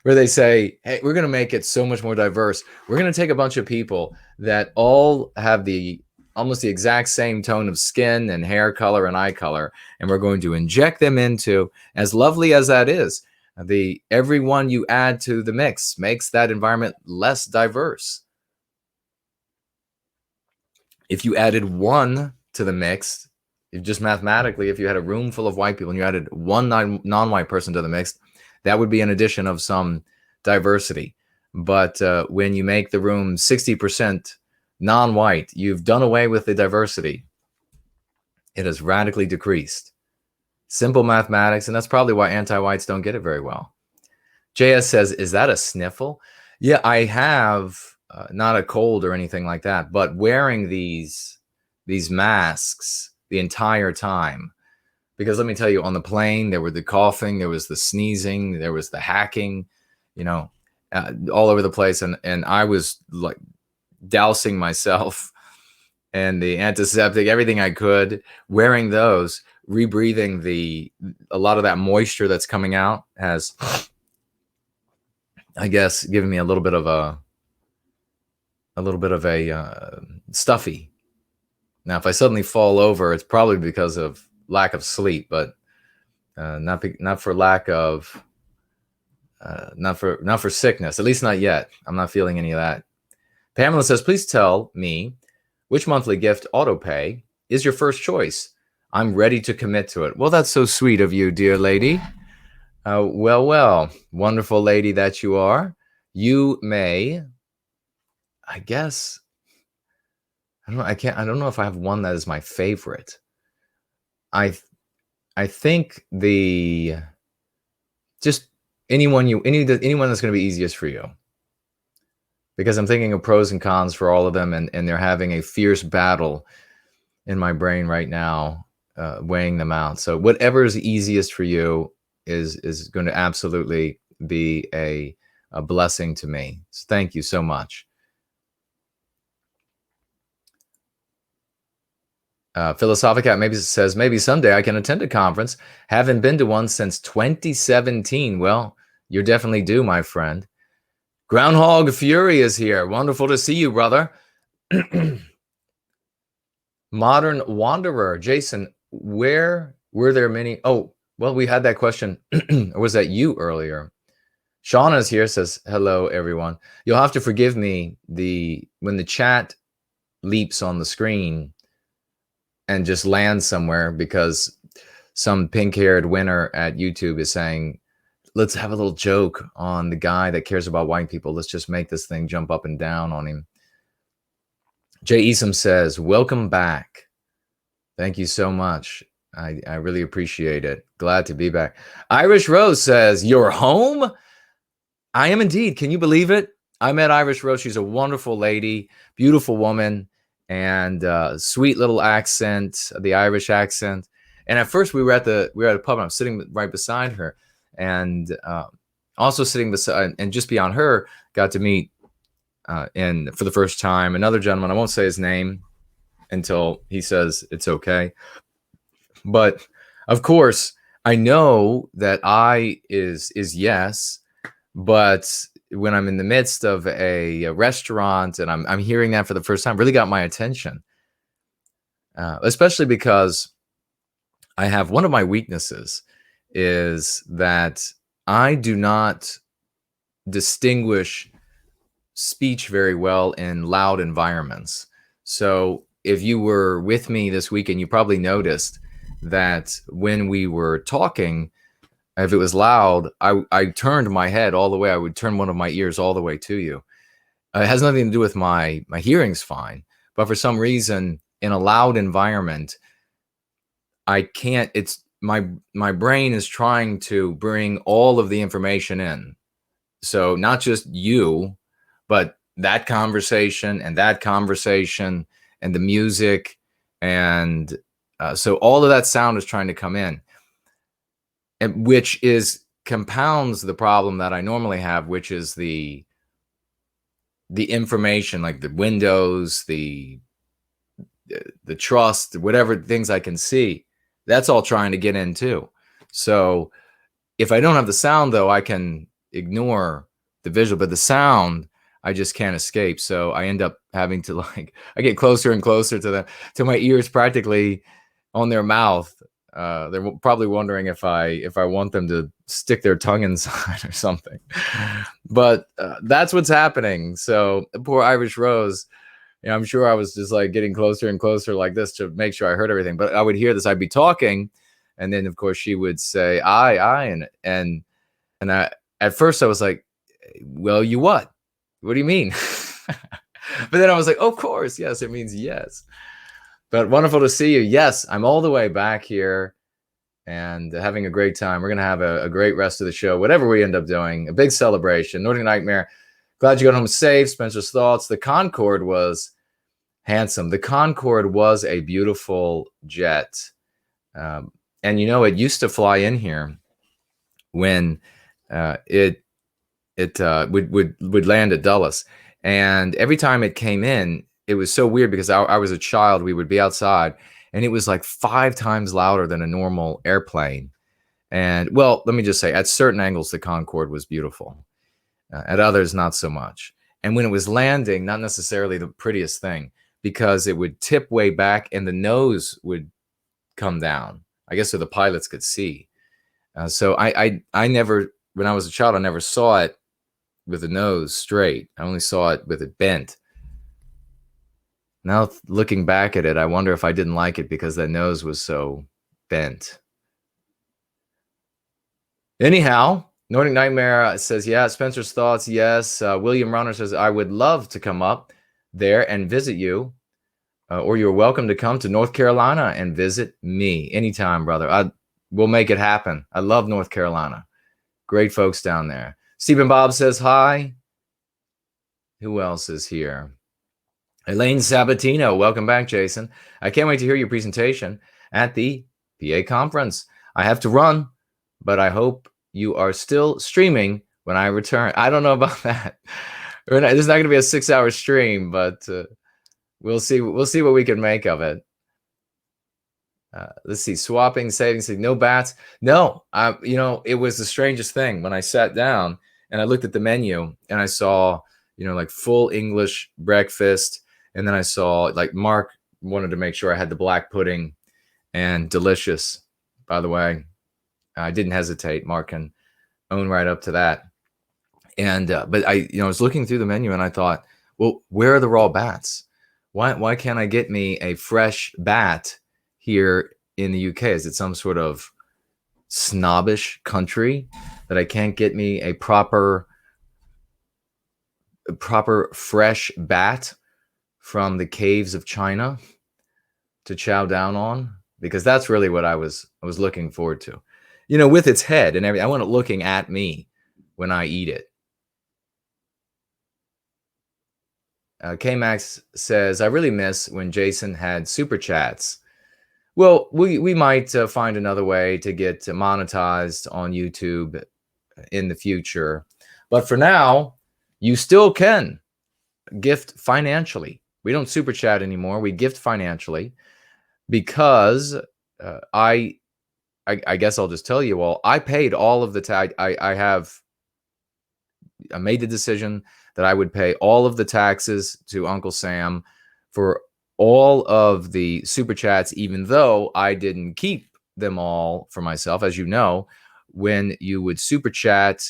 Speaker 1: where they say, hey, we're going to make it so much more diverse. We're going to take a bunch of people that all have almost the exact same tone of skin and hair color and eye color, and we're going to inject them into, as lovely as that is, everyone you add to the mix makes that environment less diverse. If you added one to the mix, just mathematically, if you had a room full of white people and you added one non-white person to the mix, that would be an addition of some diversity. But when you make the room 60% non-white, you've done away with the diversity. It has radically decreased. Simple mathematics, and that's probably why anti-whites don't get it very well. JS says, is that a sniffle? Yeah, I have not a cold or anything like that, but wearing these masks the entire time. Because let me tell you, on the plane, there were the coughing, there was the sneezing, there was the hacking, all over the place. And I was like dousing myself and the antiseptic, everything I could, wearing those, rebreathing a lot of that moisture that's coming out has, I guess, given me a little bit of a stuffy. Now, if I suddenly fall over, it's probably because of lack of sleep, but not for sickness, at least not yet. I'm not feeling any of that. Pamela says, please tell me which monthly gift autopay is your first choice. I'm ready to commit to it. Well, that's so sweet of you, dear lady. Well, wonderful lady that you are. You may, I guess, I don't know if I have one that is my favorite. I think just anyone that's going to be easiest for you, because I'm thinking of pros and cons for all of them, and they're having a fierce battle in my brain right now, weighing them out. So whatever is easiest for you is going to absolutely be a blessing to me. So thank you so much. Philosophica maybe says, maybe someday I can attend a conference. Haven't been to one since 2017. Well, you're definitely due, my friend. Groundhog Fury is here. Wonderful to see you, brother. Modern Wanderer. Jason, where were there many? Oh, well, we had that question. Or was that you earlier? Shauna is here, says, hello, everyone. You'll have to forgive me when the chat leaps on the screen and just land somewhere, because some pink-haired winner at YouTube is saying, let's have a little joke on the guy that cares about white people. Let's just make this thing jump up and down on him. Jay Easom says, welcome back. Thank you so much. I really appreciate it. Glad to be back. Irish Rose says, you're home? I am indeed. Can you believe it? I met Irish Rose. She's a wonderful lady, beautiful woman, and sweet little accent, the Irish accent. And at first we were at the pub, and I was sitting right beside her, and also sitting beside, and just beyond her, got to meet, and for the first time, another gentleman. I won't say his name until he says it's okay. But of course, I know that I is yes, but when I'm in the midst of a restaurant and I'm hearing that for the first time, really got my attention, especially because I have one of my weaknesses is that I do not distinguish speech very well in loud environments. So if you were with me this weekend, you probably noticed that when we were talking, if it was loud, I turned my head all the way. I would turn one of my ears all the way to you. It has nothing to do with my hearing's fine, but for some reason in a loud environment, I can't. It's my brain is trying to bring all of the information in. So not just you, but that conversation and the music, and so all of that sound is trying to come in, and which compounds the problem that I normally have, which is the information, like the windows, the trust, whatever things I can see, that's all trying to get in too. So if I don't have the sound, though, I can ignore the visual, but the sound I just can't escape. So I end up having to, like, I get closer and closer to my ears, practically on their mouth. They're probably wondering if I want them to stick their tongue inside or something. But that's what's happening. So poor Irish Rose, I'm sure I was just like getting closer and closer like this to make sure I heard everything. But I would hear this. I'd be talking, and then of course she would say I, and I, at first I was like, well, you what? What do you mean? But then I was like, oh, of course, yes, it means yes. But wonderful to see you. Yes, I'm all the way back here and having a great time. We're going to have a great rest of the show, whatever we end up doing. A big celebration. Nordic Nightmare, glad you got home safe. Spencer's thoughts. The Concorde was handsome. The Concorde was a beautiful jet. And, it used to fly in here when it would land at Dulles. And every time it came in, it was so weird because I was a child. We would be outside, and it was like 5 times louder than a normal airplane. And, well, let me just say, at certain angles, the Concorde was beautiful. At others, not so much. And when it was landing, not necessarily the prettiest thing, because it would tip way back and the nose would come down, I guess, so the pilots could see. So I never, when I was a child, I never saw it with the nose straight. I only saw it with it bent. Now, looking back at it, I wonder if I didn't like it because that nose was so bent. Anyhow, Nordic Nightmare says, yeah, Spencer's thoughts, yes. William Runner says, I would love to come up there and visit you, or you're welcome to come to North Carolina and visit me anytime, brother. We'll make it happen. I love North Carolina. Great folks down there. Stephen Bob says hi. Who else is here? Elaine Sabatino, welcome back, Jason. I can't wait to hear your presentation at the PA conference. I have to run, but I hope you are still streaming when I return. I don't know about that. There's not going to be a 6-hour stream, but we'll see. We'll see what we can make of it. Let's see. Swapping, savings, no bats. No, it was the strangest thing when I sat down and I looked at the menu and I saw, like full English breakfast. And then I saw, like, Mark wanted to make sure I had the black pudding, and delicious, by the way. I didn't hesitate. Mark can own right up to that. And but I was looking through the menu and I thought, well, where are the raw bats? Why can't I get me a fresh bat here in the UK? Is it some sort of snobbish country that I can't get me a proper fresh bat from the caves of China to chow down on, because that's really what I was looking forward to. You know, with its head and everything. I want it looking at me when I eat it. K-Max says, I really miss when Jason had super chats. Well, we might find another way to get monetized on YouTube in the future. But for now, you still can gift financially. We don't super chat anymore. We gift financially because I guess I'll just tell you all, I paid all of the tag. I made the decision that I would pay all of the taxes to Uncle Sam for all of the super chats, even though I didn't keep them all for myself. As you know, when you would super chat,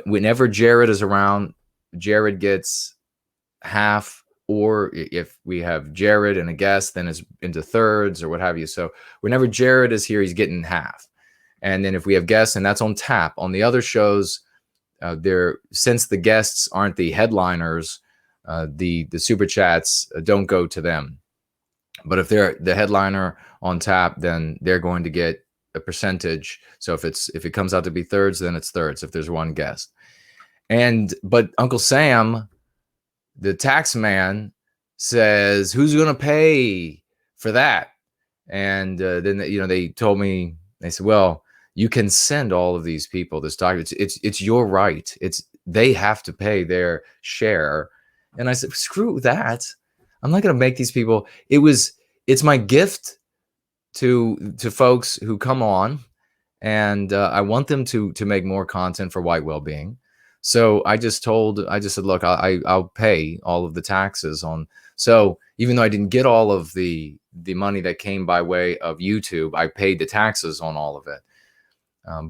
Speaker 1: whenever Jared is around, Jared gets half, or if we have Jared and a guest, then it's into thirds or what have you. So whenever Jared is here, he's getting half. And then if we have guests, and that's on tap. On the other shows, since the guests aren't the headliners, the super chats don't go to them. But if they're the headliner on tap, then they're going to get a percentage. So if it comes out to be thirds, then it's thirds if there's one guest. But Uncle Sam, the tax man, says, who's going to pay for that? And then they told me, they said, well, you can send all of these people this document. It's your right. They have to pay their share. And I said, screw that. I'm not going to make these people. It's my gift to folks who come on, and I want them to make more content for White Wellbeing. So I just said, look, I'll pay all of the taxes on. So even though I didn't get all of the money that came by way of YouTube, I paid the taxes on all of it.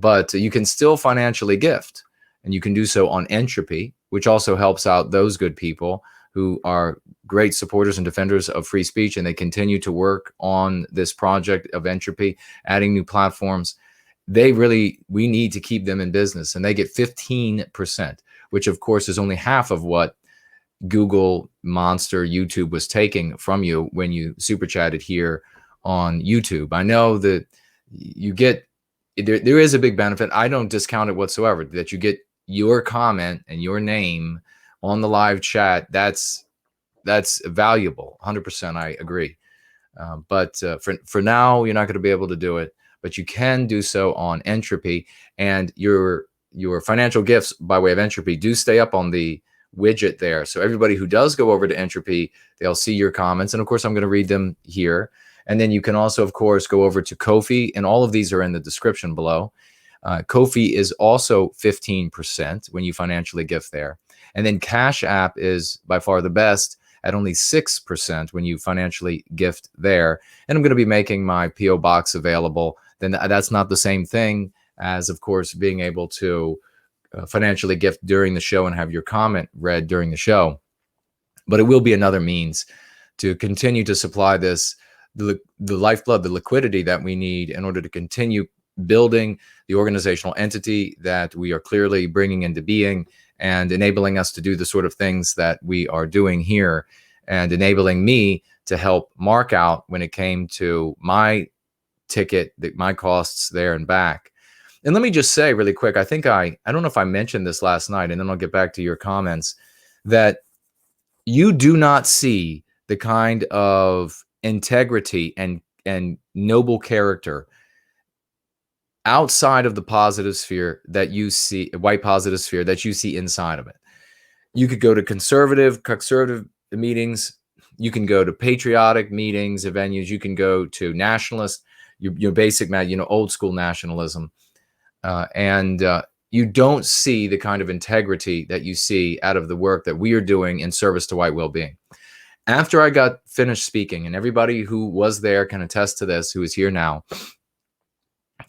Speaker 1: But you can still financially gift, and you can do so on Entropy, which also helps out those good people who are great supporters and defenders of free speech, and they continue to work on this project of Entropy, adding new platforms. We need to keep them in business, and they get 15%, which of course is only half of what Google Monster YouTube was taking from you when you super chatted here on YouTube. I know that you get, there is a big benefit. I don't discount it whatsoever, that you get your comment and your name on the live chat. That's valuable. 100%. I agree. But for now, you're not going to be able to do it. But you can do so on Entropy, and your financial gifts by way of Entropy do stay up on the widget there. So everybody who does go over to Entropy, they'll see your comments, and of course I'm going to read them here. And then you can also, of course, go over to Ko-fi, and all of these are in the description below. Ko-fi is also 15% when you financially gift there. And then Cash App is by far the best at only 6% when you financially gift there. And I'm going to be making my P.O. box available. Then that's not the same thing as, of course, being able to financially gift during the show and have your comment read during the show. But it will be another means to continue to supply the lifeblood, the liquidity that we need in order to continue building the organizational entity that we are clearly bringing into being, and enabling us to do the sort of things that we are doing here, and enabling me to help Mark out when it came to my ticket, my costs there and back. And let me just say really quick, I think I don't know if I mentioned this last night, and then I'll get back to your comments, that you do not see the kind of integrity and noble character outside of the positive sphere that you see, white positive sphere, that you see inside of it. You could go to conservative meetings. You can go to patriotic meetings, venues. You can go to nationalist, your basic, old school nationalism. And you don't see the kind of integrity that you see out of the work that we are doing in service to White Wellbeing. After I got finished speaking, and everybody who was there can attest to this, who is here now,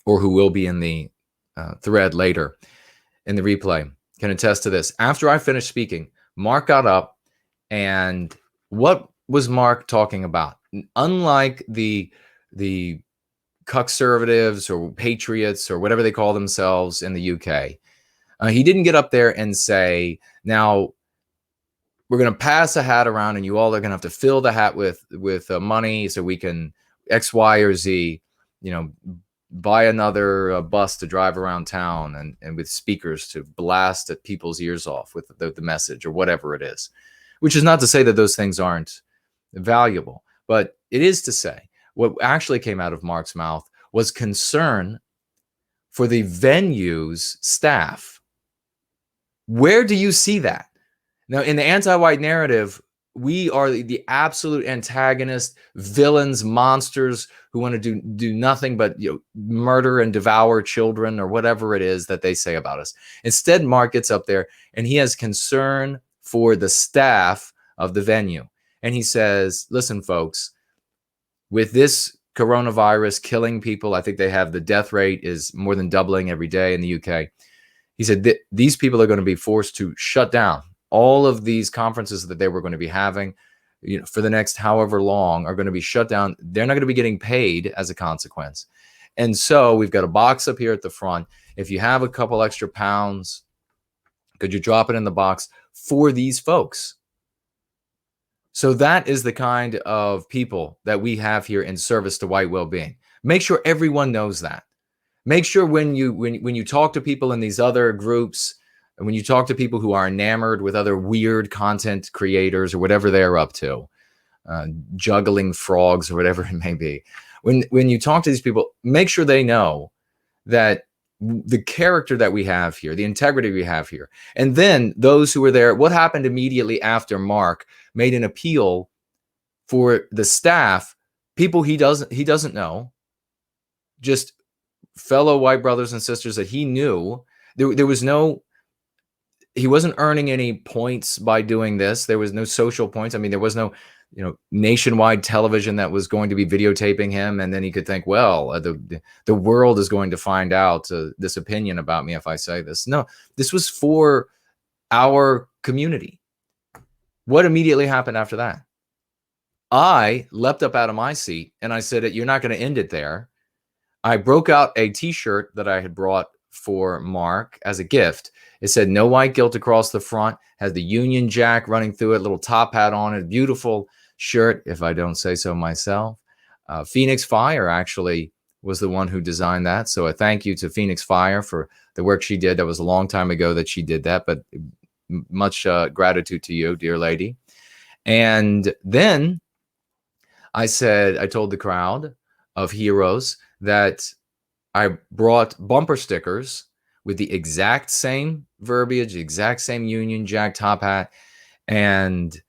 Speaker 1: or who will be in the thread later in the replay, can attest to this. After I finished speaking, Mark got up, and what was Mark talking about? Unlike the conservatives or patriots or whatever they call themselves in the UK, he didn't get up there and say, now, we're going to pass a hat around, and you all are going to have to fill the hat with money so we can X, Y, or Z, buy another bus to drive around town and with speakers to blast at people's ears off with the message or whatever it is, which is not to say that those things aren't valuable, but it is to say what actually came out of Mark's mouth was concern for the venue's staff. Where do you see that? Now, in the anti-white narrative, we are the absolute antagonist, villains, monsters who want to do nothing but murder and devour children or whatever it is that they say about us. Instead, Mark gets up there and he has concern for the staff of the venue. And he says, listen, folks, with this coronavirus killing people, I think they have the death rate is more than doubling every day in the UK. He said these people are going to be forced to shut down. All of these conferences that they were going to be having, for the next however long, are going to be shut down. They're not going to be getting paid as a consequence. And so we've got a box up here at the front. If you have a couple extra pounds, could you drop it in the box for these folks? So that is the kind of people that we have here in service to white well-being. Make sure everyone knows that. Make sure when you talk to people in these other groups, and when you talk to people who are enamored with other weird content creators or whatever they're up to, juggling frogs or whatever it may be, when you talk to these people, make sure they know that the character that we have here, the integrity we have here, and then those who were there, what happened immediately after Mark made an appeal for the staff, people he doesn't know, just fellow white brothers and sisters that he knew. There was no, he wasn't earning any points by doing this. There was no social points. I mean, there was no, nationwide television that was going to be videotaping him. And then he could think, well, the world is going to find out this opinion about me if I say this. No, this was for our community. What immediately happened after that? I leapt up out of my seat and I said, you're not going to end it there. I broke out a t-shirt that I had brought for Mark as a gift. It said "No white guilt" across the front, has the Union Jack running through it, little top hat on it, beautiful shirt, if I don't say so myself. Phoenix Fire actually was the one who designed that. So a thank you to Phoenix Fire for the work she did. That was a long time ago that she did that, but much gratitude to you, dear lady. And then I told the crowd of heroes that I brought bumper stickers with the exact same verbiage, the exact same Union Jack top hat, and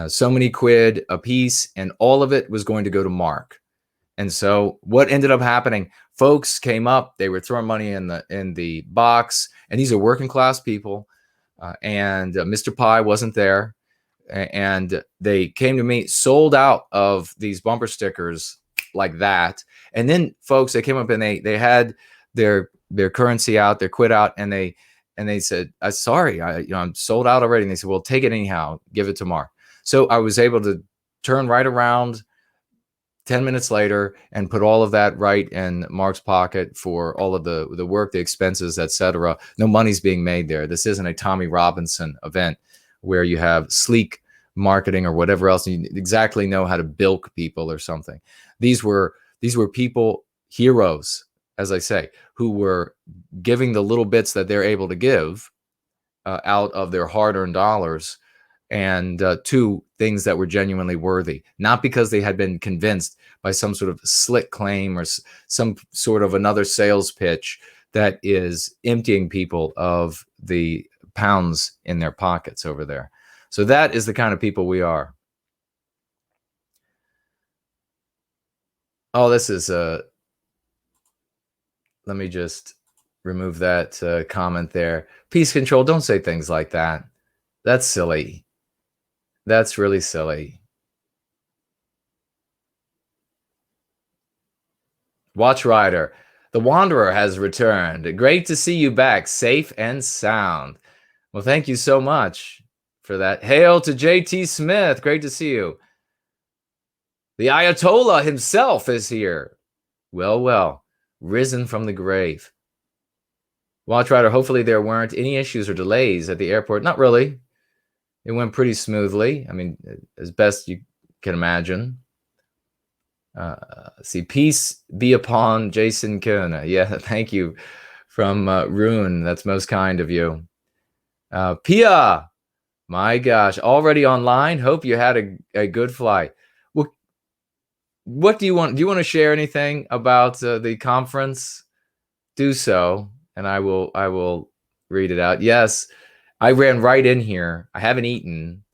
Speaker 1: so many quid a piece, and all of it was going to go to Mark. And so what ended up happening, folks came up, they were throwing money in the box, and these are working class people, and Mr. Pie wasn't there, and they came to me, sold out of these bumper stickers like that. And then folks, they came up and they had their currency out, their quid out, and they said, sorry, I'm sold out already. And they said, well, take it anyhow, give it to Mark. So I was able to turn right around 10 minutes later and put all of that right in Mark's pocket for all of the work, the expenses, etc. No money's being made there. This isn't a Tommy Robinson event where you have sleek marketing or whatever else, and you exactly know how to bilk people or something. These were people, heroes, as I say, who were giving the little bits that they're able to give out of their hard-earned dollars, and to things that were genuinely worthy, not because they had been convinced by some sort of slick claim or some sort of another sales pitch that is emptying people of the pounds in their pockets over there. So that is the kind of people we are. Oh, this is let me just remove that comment there. Peace Control, don't say things like that. That's silly. That's really silly. Watch Rider, the Wanderer has returned. Great to see you back, safe and sound. Well, thank you so much for that. Hail to JT Smith. Great to see you. The Ayatollah himself is here. Well, risen from the grave. Watch Rider, hopefully there weren't any issues or delays at the airport. Not really. It went pretty smoothly. I mean, as best you can imagine. See, peace be upon Jason Kuhn. Yeah, thank you from Rune. That's most kind of you. Pia, my gosh, already online. Hope you had a good flight. Well, what do you want? Do you want to share anything about the conference? Do so, and I will read it out. Yes, I ran right in here. I haven't eaten,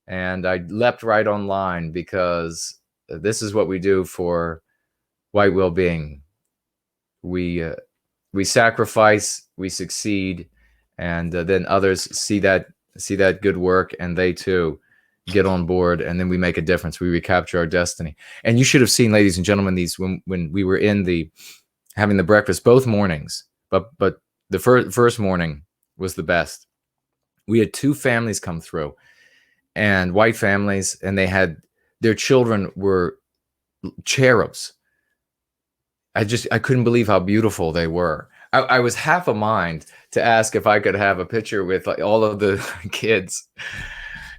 Speaker 1: and I leapt right online because this is what we do for White Wellbeing. We sacrifice, we succeed, and then others see that good work, and they too get on board, and then we make a difference. We recapture our destiny. And you should have seen, ladies and gentlemen, these when we were in the having the breakfast both mornings, but the first morning was the best. We had two families come through, and white families, and they had their children were cherubs. I couldn't believe how beautiful they were. I was half a mind to ask if I could have a picture with like all of the kids.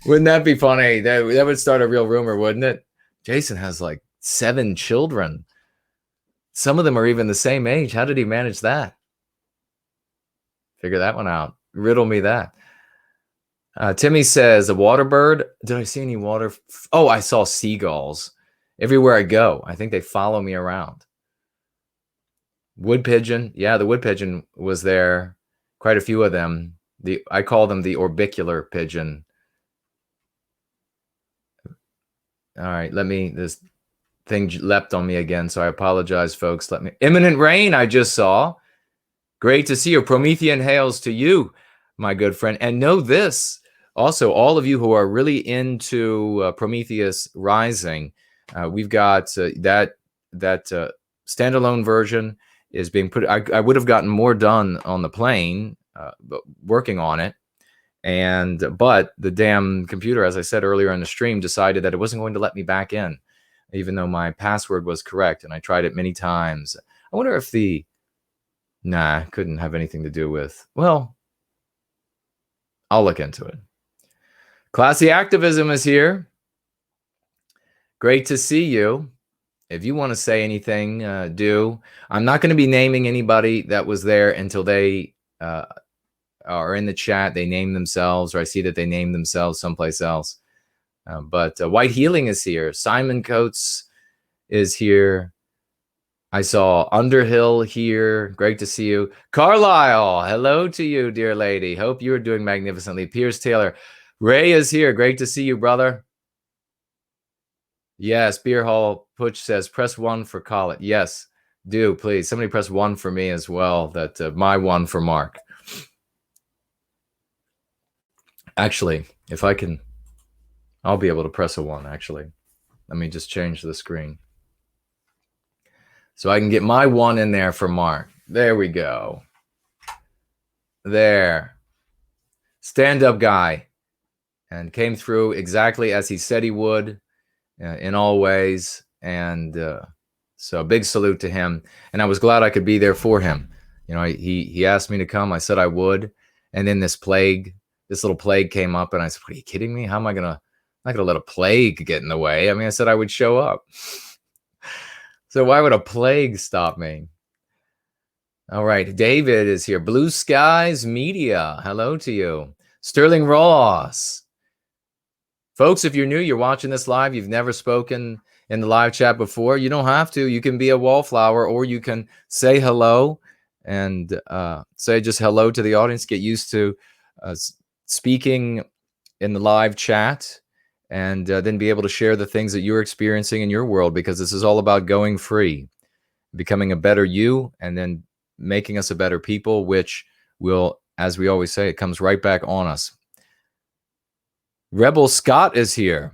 Speaker 1: Wouldn't that be funny? That would start a real rumor, wouldn't it? Jason has like 7 children. Some of them are even the same age. How did he manage that? Figure that one out. Riddle me that. Timmy says, a water bird. Did I see any water? Oh, I saw seagulls everywhere I go. I think they follow me around. Wood pigeon. Yeah, the wood pigeon was there. Quite a few of them. I call them the orbicular pigeon. All right, this thing leapt on me again, so I apologize, folks. Imminent rain, I just saw. Great to see you. Promethean hails to you, my good friend. And know this, also, all of you who are really into Prometheus Rising, we've got that standalone version is being put. I would have gotten more done on the plane, but working on it. But the damn computer, as I said earlier in the stream, decided that it wasn't going to let me back in, even though my password was correct, and I tried it many times. I wonder if couldn't have anything to do with, well, I'll look into it. Classy Activism is here. Great to see you. If you want to say anything, do. I'm not going to be naming anybody that was there until they are in the chat. They name themselves, or I see that they name themselves someplace else. But White Healing is here. Simon Coates is here. I saw Underhill here. Great to see you. Carlisle, hello to you, dear lady. Hope you're doing magnificently. Pierce Taylor. Ray is here. Great to see you, brother. Yes, Beer Hall Putsch says, press 1 for call it. Yes, do, please. Somebody press 1 for me as well. That my 1 for Mark. Actually, if I can, I'll be able to press a 1, actually. Let me just change the screen. So I can get my 1 in there for Mark. There we go. There. Stand-up guy. And came through exactly as he said he would in all ways. And so big salute to him. And I was glad I could be there for him. You know, he asked me to come. I said I would. And then this little plague came up. And I said, what, are you kidding me? How am I going to, I'm not going to let a plague get in the way. I mean, I said I would show up. So why would a plague stop me? All right. David is here. Blue Skies Media. Hello to you. Sterling Ross. Folks, if you're new, you're watching this live, you've never spoken in the live chat before, you don't have to. You can be a wallflower, or you can say hello and say just hello to the audience. Get used to speaking in the live chat, and then be able to share the things that you're experiencing in your world, because this is all about going free, becoming a better you, and then making us a better people, which will, as we always say, it comes right back on us. Rebel Scott is here.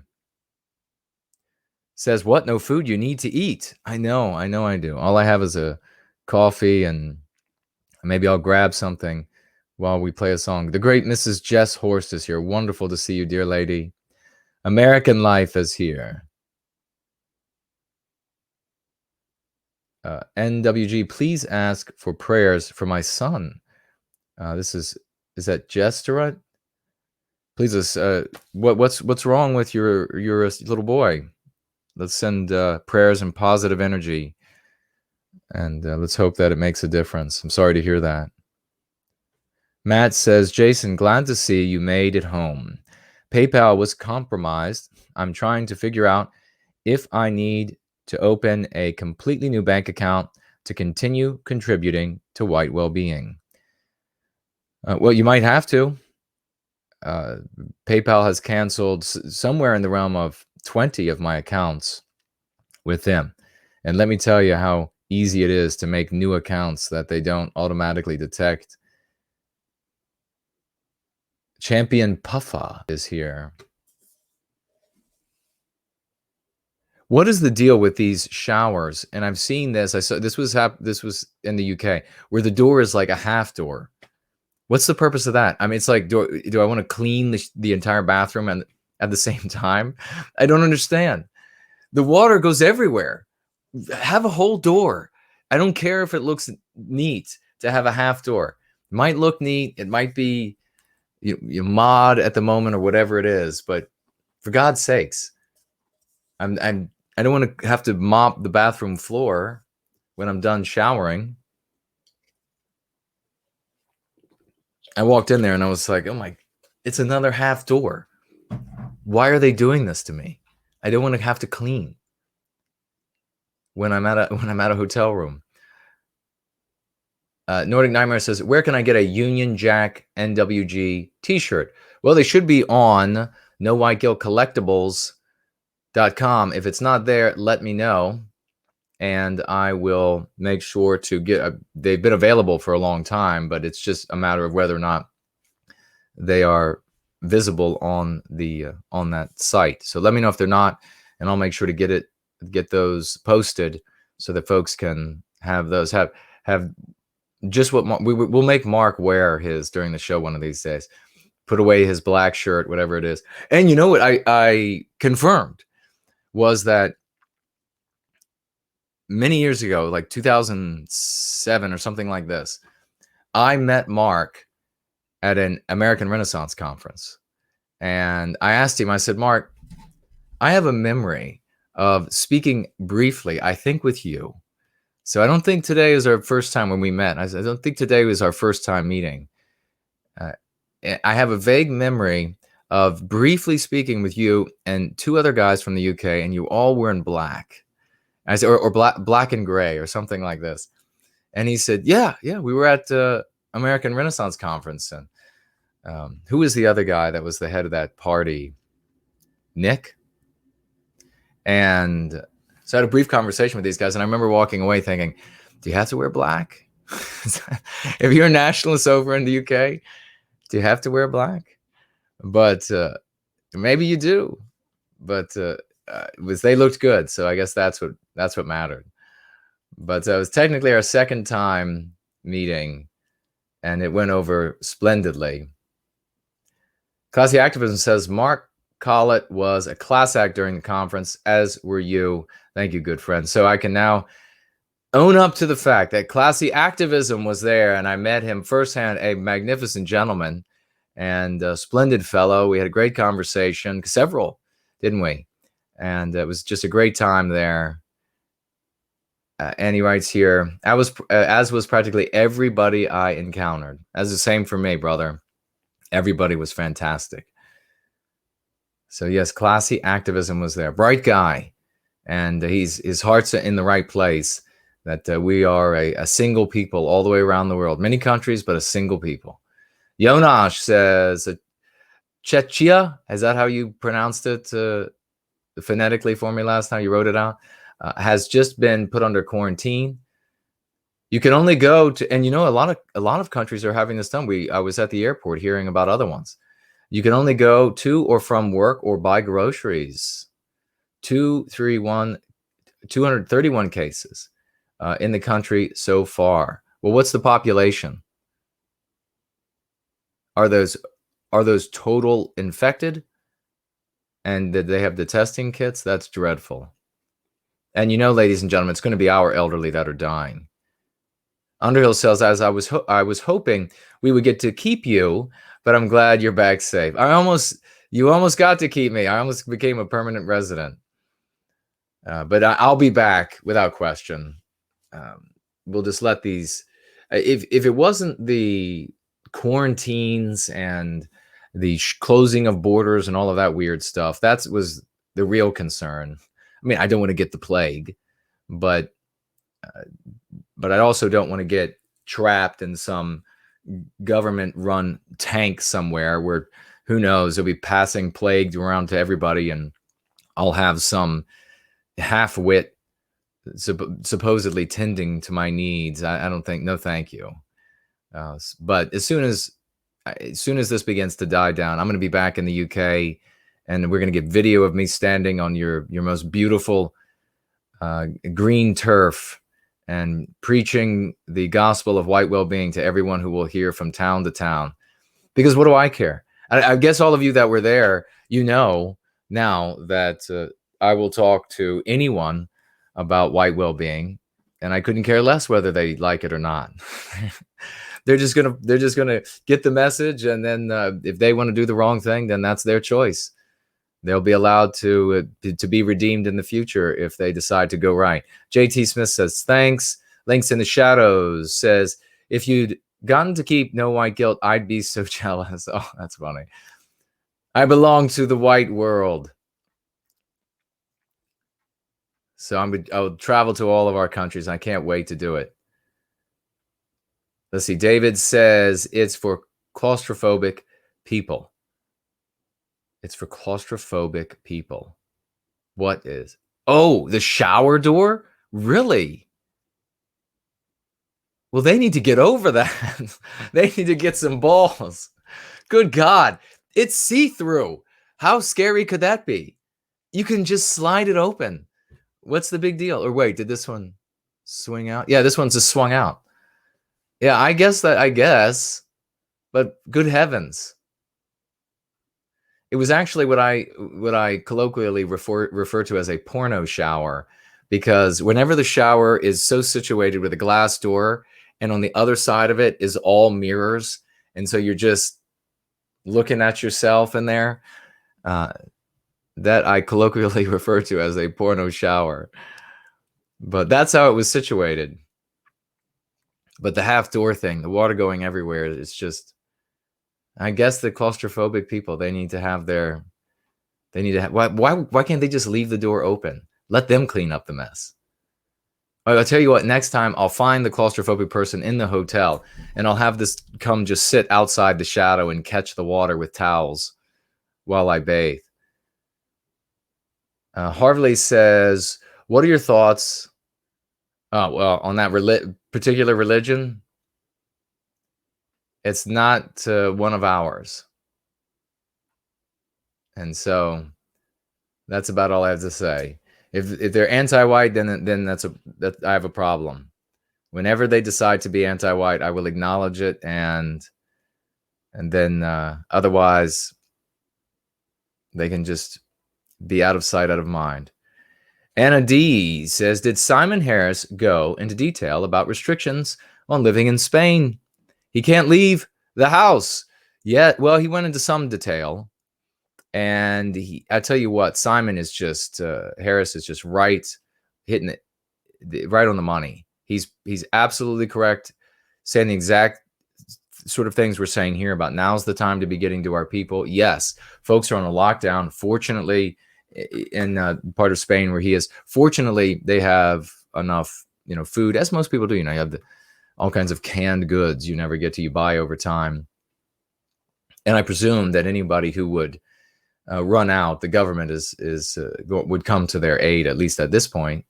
Speaker 1: Says, what? No food? You need to eat. I know I do. All I have is a coffee, and maybe I'll grab something while we play a song. The great Mrs. Jess Horst is here. Wonderful to see you, dear lady. American Life is here. NWG, please ask for prayers for my son. Is that Jester? Please, what's wrong with your little boy? Let's send prayers and positive energy, and let's hope that it makes a difference. I'm sorry to hear that. Matt says, Jason, glad to see you made it home. PayPal was compromised. I'm trying to figure out if I need to open a completely new bank account to continue contributing to White Wellbeing. Well, you might have to. PayPal has canceled somewhere in the realm of 20 of my accounts with them. And let me tell you how easy it is to make new accounts that they don't automatically detect. Champion Puffa is here. What is the deal with these showers? And I've seen this. I saw this was in the UK where the door is like a half door. What's the purpose of that? I mean, it's like, do I want to clean the entire bathroom and at the same time? I don't understand. The water goes everywhere. Have a whole door. I don't care if it looks neat to have a half door. It might look neat. It might be you mod at the moment or whatever it is, but for God's sakes, I don't want to have to mop the bathroom floor when I'm done showering. I walked in there and I was like, oh my, it's another half door. Why are they doing this to me? I don't want to have to clean when I'm at a hotel room. Nordic Nightmare says, where can I get a Union Jack NWG t-shirt? Well, they should be on No White Guilt Collectibles.com. If it's not there, let me know. And I will make sure to get they've been available for a long time, but it's just a matter of whether or not they are visible on the on that site. So let me know if they're not, and I'll make sure to get those posted so that folks can have those have just what we'll make Mark wear his during the show one of these days. Put away his black shirt, whatever it is. And you know what I confirmed was that many years ago, like 2007 or something like this, I met Mark at an American Renaissance conference. And I asked him, I said, Mark, I have a memory of speaking briefly, I think with you. So I don't think today is our first time when we met. I don't think today was our first time meeting. I have a vague memory of briefly speaking with you and two other guys from the UK, and you all were in black. I said, or black and gray or something like this. And he said, yeah, we were at American Renaissance Conference. And who was the other guy that was the head of that party? Nick? And so I had a brief conversation with these guys. And I remember walking away thinking, do you have to wear black? If you're a nationalist over in the UK, do you have to wear black? But maybe you do. But they looked good. So I guess that's what mattered. But it was technically our second time meeting, and it went over splendidly. Classy Activism says, Mark Collett was a class act during the conference, as were you. Thank you, good friend. So I can now own up to the fact that Classy Activism was there, and I met him firsthand, a magnificent gentleman and a splendid fellow. We had a great conversation, several, didn't we? And it was just a great time there. And he writes here, as was practically everybody I encountered. That's the same for me, brother. Everybody was fantastic. So yes, Classy Activism was there. Bright guy. And his heart's in the right place, that we are a single people all the way around the world. Many countries, but a single people. Jonas says, Czechia, is that how you pronounced it phonetically for me last time you wrote it out? Has just been put under quarantine. You can only go to, and you know, a lot of countries are having this done. I was at the airport hearing about other ones. You can only go to or from work or buy groceries. 231 cases in the country so far. Well, what's the population? Are those total infected? And did they have the testing kits? That's dreadful. And you know, ladies and gentlemen, it's going to be our elderly that are dying. Underhill says, as I was hoping we would get to keep you, but I'm glad you're back safe. You almost got to keep me. I almost became a permanent resident. But I'll be back without question. We'll just let these. If it wasn't the quarantines and the closing of borders and all of that weird stuff, that was the real concern. I mean, I don't want to get the plague, but I also don't want to get trapped in some government-run tank somewhere where, who knows, it'll be passing plague around to everybody, and I'll have some half-wit supposedly tending to my needs. I don't think, no thank you. But as soon as this begins to die down, I'm going to be back in the UK, and we're going to get video of me standing on your most beautiful green turf and preaching the gospel of white well-being to everyone who will hear from town to town. Because what do I care? I guess all of you that were there, you know now that I will talk to anyone about white well-being, and I couldn't care less whether they like it or not. They're just gonna get the message, and then if they want to do the wrong thing, then that's their choice. They'll be allowed to be redeemed in the future if they decide to go right. JT Smith says, thanks. Links in the Shadows says, if you'd gotten to keep no white guilt, I'd be so jealous. Oh, that's funny. I belong to the white world. So I'll travel to all of our countries. I can't wait to do it. Let's see. David says it's for claustrophobic people. It's for claustrophobic people. What is? Oh, the shower door? Really? Well, they need to get over that. They need to get some balls. Good God. It's see-through. How scary could that be? You can just slide it open. What's the big deal? Or wait, did this one swing out? Yeah, this one's just swung out. Yeah, I guess. But good heavens. It was actually what I colloquially refer to as a porno shower, because whenever the shower is so situated with a glass door and on the other side of it is all mirrors, and so you're just looking at yourself in there, that I colloquially refer to as a porno shower. But that's how it was situated. But the half door thing, the water going everywhere, it's just, I guess the claustrophobic people, they need to have, why can't they just leave the door open? Let them clean up the mess. I'll tell you what, next time I'll find the claustrophobic person in the hotel, and I'll have this come just sit outside the shadow and catch the water with towels while I bathe. Harvey says, what are your thoughts on that particular religion? It's not one of ours. And so that's about all I have to say. If they're anti-white, then that I have a problem. Whenever they decide to be anti-white, I will acknowledge it, and then otherwise they can just be out of sight, out of mind. Anna D says, did Simon Harris go into detail about restrictions on living in Spain? He can't leave the house yet. Well, he went into some detail, and I tell you what, Simon is just Harris is just hitting it right on the money. He's absolutely correct, saying the exact sort of things we're saying here about now's the time to be getting to our people. Yes, folks are on a lockdown. Fortunately, in part of Spain where he is, fortunately they have enough, food, as most people do. You have all kinds of canned goods you never get to, you buy over time. And I presume that anybody who would run out, the government would come to their aid, at least at this point,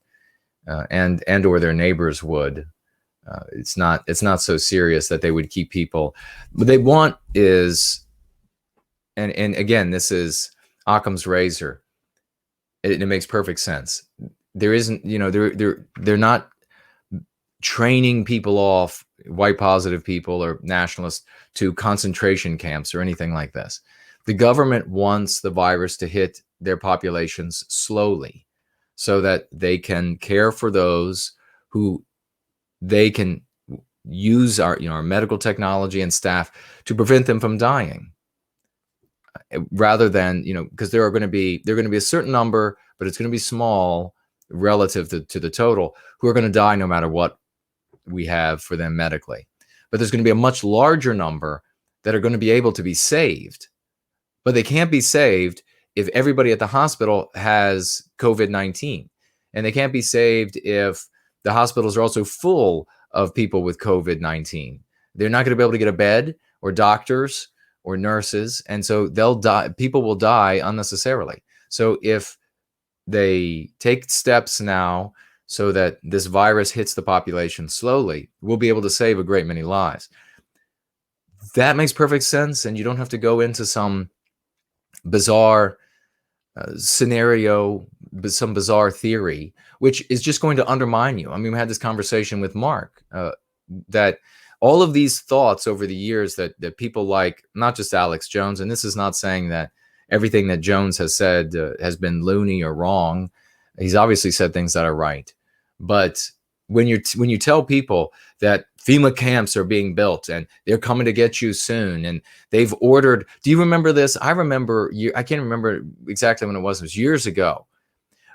Speaker 1: and or their neighbors would. It's not so serious that they would keep people. What they want is, and again, this is Occam's razor. It makes perfect sense. There isn't, they're not training people off, white positive people or nationalists, to concentration camps or anything like this. The government wants the virus to hit their populations slowly so that they can care for those who they can use our, our medical technology and staff to prevent them from dying, rather than, because there are going to be a certain number, but it's going to be small relative to the total, who are going to die no matter what we have for them medically. But there's going to be a much larger number that are going to be able to be saved, but they can't be saved if everybody at the hospital has COVID-19, and they can't be saved if the hospitals are also full of people with COVID-19. They're not going to be able to get a bed or doctors or nurses, and so they'll die. People will die unnecessarily. So if they take steps now so that this virus hits the population slowly, we'll be able to save a great many lives. That makes perfect sense, and you don't have to go into some bizarre scenario, some bizarre theory, which is just going to undermine you. I mean, we had this conversation with Mark, that all of these thoughts over the years that people like, not just Alex Jones, and this is not saying that everything that Jones has said has been loony or wrong. He's obviously said things that are right. But when you tell people that FEMA camps are being built and they're coming to get you soon, and they've ordered, do you remember this? I remember, I can't remember exactly when it was years ago,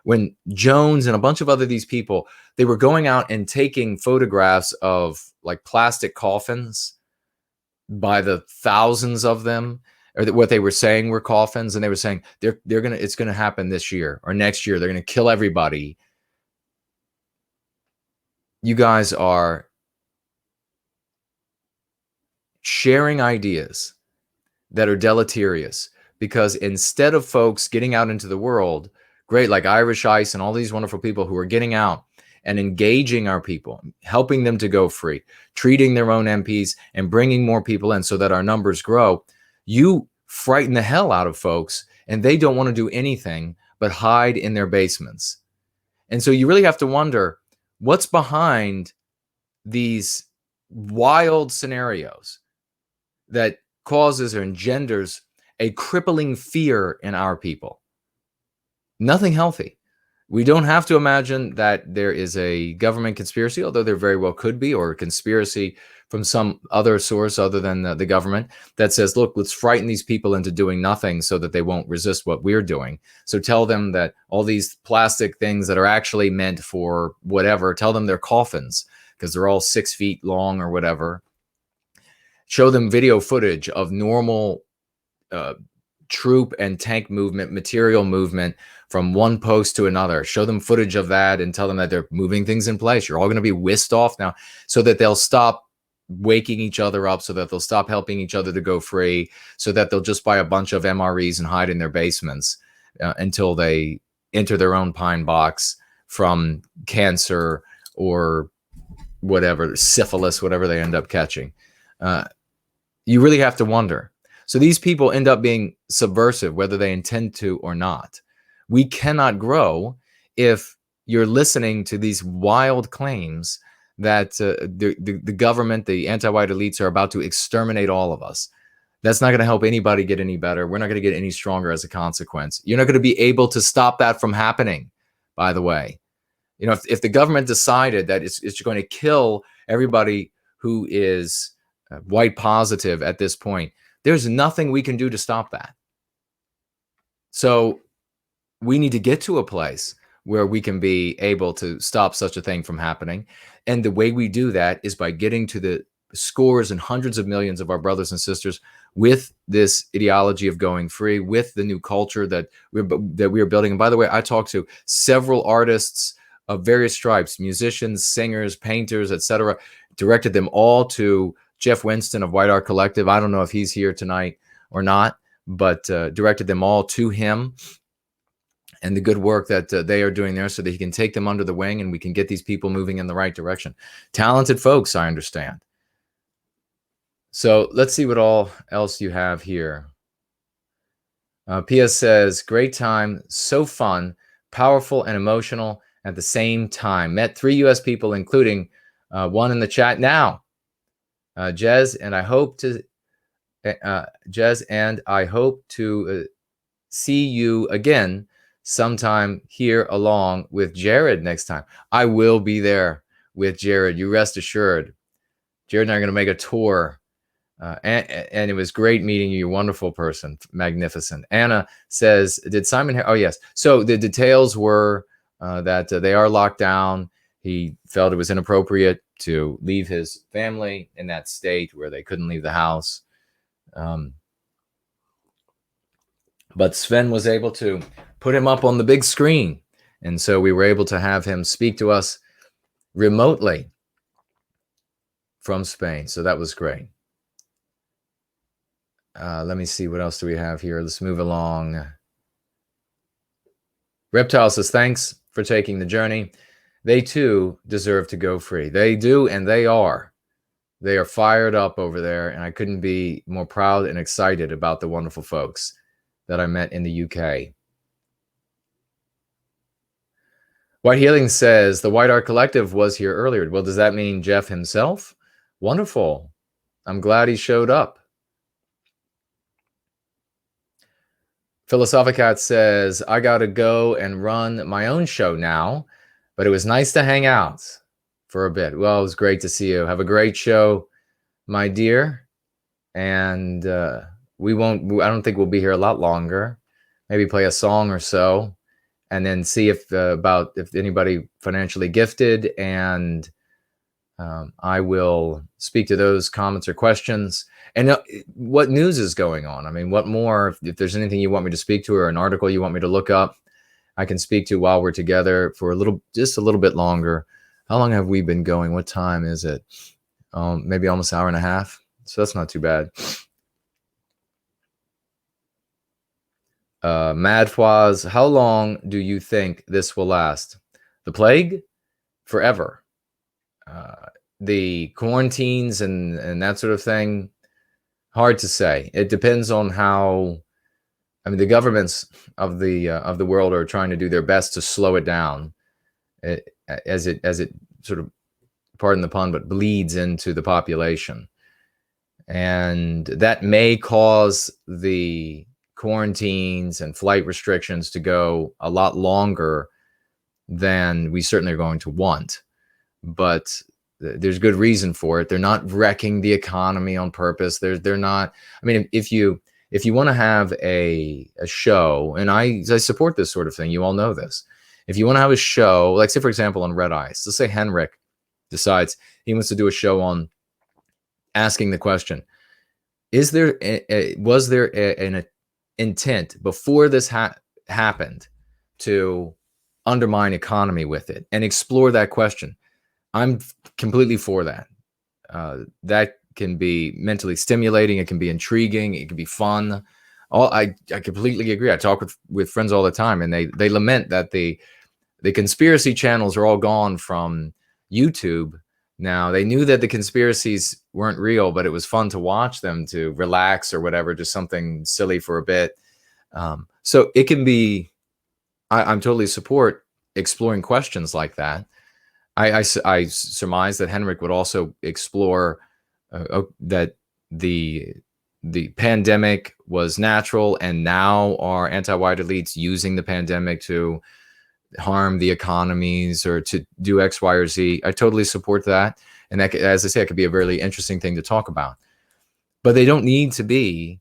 Speaker 1: when Jones and a bunch of other these people, they were going out and taking photographs of like plastic coffins by the thousands of them, or what they were saying were coffins, and they were saying it's gonna happen this year or next year. They're gonna kill everybody. You guys are sharing ideas that are deleterious, because instead of folks getting out into the world, great, like Irish Ice and all these wonderful people who are getting out and engaging our people, helping them to go free, treating their own MPs and bringing more people in so that our numbers grow, you frighten the hell out of folks, and they don't want to do anything but hide in their basements. And so you really have to wonder what's behind these wild scenarios that causes or engenders a crippling fear in our people. Nothing healthy. We don't have to imagine that there is a government conspiracy, although there very well could be, or a conspiracy from some other source other than the government that says, look, let's frighten these people into doing nothing so that they won't resist what we're doing. So tell them that all these plastic things that are actually meant for whatever, tell them they're coffins because they're all 6 feet long or whatever. Show them video footage of normal troop and tank movement, material movement from one post to another. Show them footage of that and tell them that they're moving things in place. You're all going to be whisked off now, so that they'll stop waking each other up, so that they'll stop helping each other to go free, so that they'll just buy a bunch of MREs and hide in their basements until they enter their own pine box from cancer or whatever, syphilis, whatever they end up catching. You really have to wonder. So these people end up being subversive, whether they intend to or not. We cannot grow if you're listening to these wild claims that the government, the anti-white elites, are about to exterminate all of us. That's not going to help anybody get any better. We're not going to get any stronger as a consequence. You're not going to be able to stop that from happening, by the way. You know, if the government decided that it's going to kill everybody who is white positive at this point, there's nothing we can do to stop that. So we need to get to a place where we can be able to stop such a thing from happening. And the way we do that is by getting to the scores and hundreds of millions of our brothers and sisters with this ideology of going free, with the new culture that we are building. And by the way, I talked to several artists of various stripes, musicians, singers, painters, etc., directed them all to Jeff Winston of White Art Collective. I don't know if he's here tonight or not, but directed them all to him and the good work that they are doing there, so that he can take them under the wing and we can get these people moving in the right direction. Talented folks, I understand. So let's see what all else you have here. PS says, great time, so fun, powerful and emotional at the same time. Met 3 U.S. people, including one in the chat now. Jez, and I hope to see you again sometime here along with Jared next time. I will be there with Jared. You rest assured. Jared and I are going to make a tour. And it was great meeting you. You're a wonderful person. Magnificent. Anna says, did Simon... Oh, yes. So the details were that they are locked down. He felt it was inappropriate to leave his family in that state where they couldn't leave the house. But Sven was able to put him up on the big screen. And so we were able to have him speak to us remotely from Spain. So that was great. Let me see. What else do we have here? Let's move along. Reptile says, thanks for taking the journey. They too deserve to go free. They do, and they are. They are fired up over there, and I couldn't be more proud and excited about the wonderful folks that I met in the UK. White Healing says, the White Art Collective was here earlier. Well, does that mean Jeff himself? Wonderful. I'm glad he showed up. Philosophicat says, I got to go and run my own show now, but it was nice to hang out for a bit. Well, it was great to see you. Have a great show, my dear. And I don't think we'll be here a lot longer. Maybe play a song or so, and then see if anybody financially gifted, and I will speak to those comments or questions. And what news is going on? I mean, what more? If there's anything you want me to speak to, or an article you want me to look up, I can speak to while we're together for just a little bit longer. How long have we been going? What time is it? Maybe almost an hour and a half. So that's not too bad. Madfwaz, how long do you think this will last? The plague? Forever. The quarantines and that sort of thing, hard to say. It depends on how. I mean, the governments of the world are trying to do their best to slow it down, as it sort of, pardon the pun, but bleeds into the population, and that may cause the quarantines and flight restrictions to go a lot longer than we certainly are going to want. But there's good reason for it. They're not wrecking the economy on purpose. They're not. I mean, if you want to have a show, and I support this sort of thing, you all know this. If you want to have a show, like say for example on Red Ice, let's say Henrik decides he wants to do a show on asking the question: was there an intent before this happened to undermine economy with it, and explore that question? I'm completely for that. That can be mentally stimulating. It can be intriguing. It can be fun. I completely agree. I talk with friends all the time, and they lament that the conspiracy channels are all gone from YouTube now. They knew that the conspiracies weren't real, but it was fun to watch them, to relax or whatever, just something silly for a bit. So it can be. I'm totally support exploring questions like that. I surmise that Henrik would also explore that the pandemic was natural, and now are anti-white elites using the pandemic to harm the economies or to do X, Y, or Z. I totally support that. And that, as I say, it could be a really interesting thing to talk about. But they don't need to be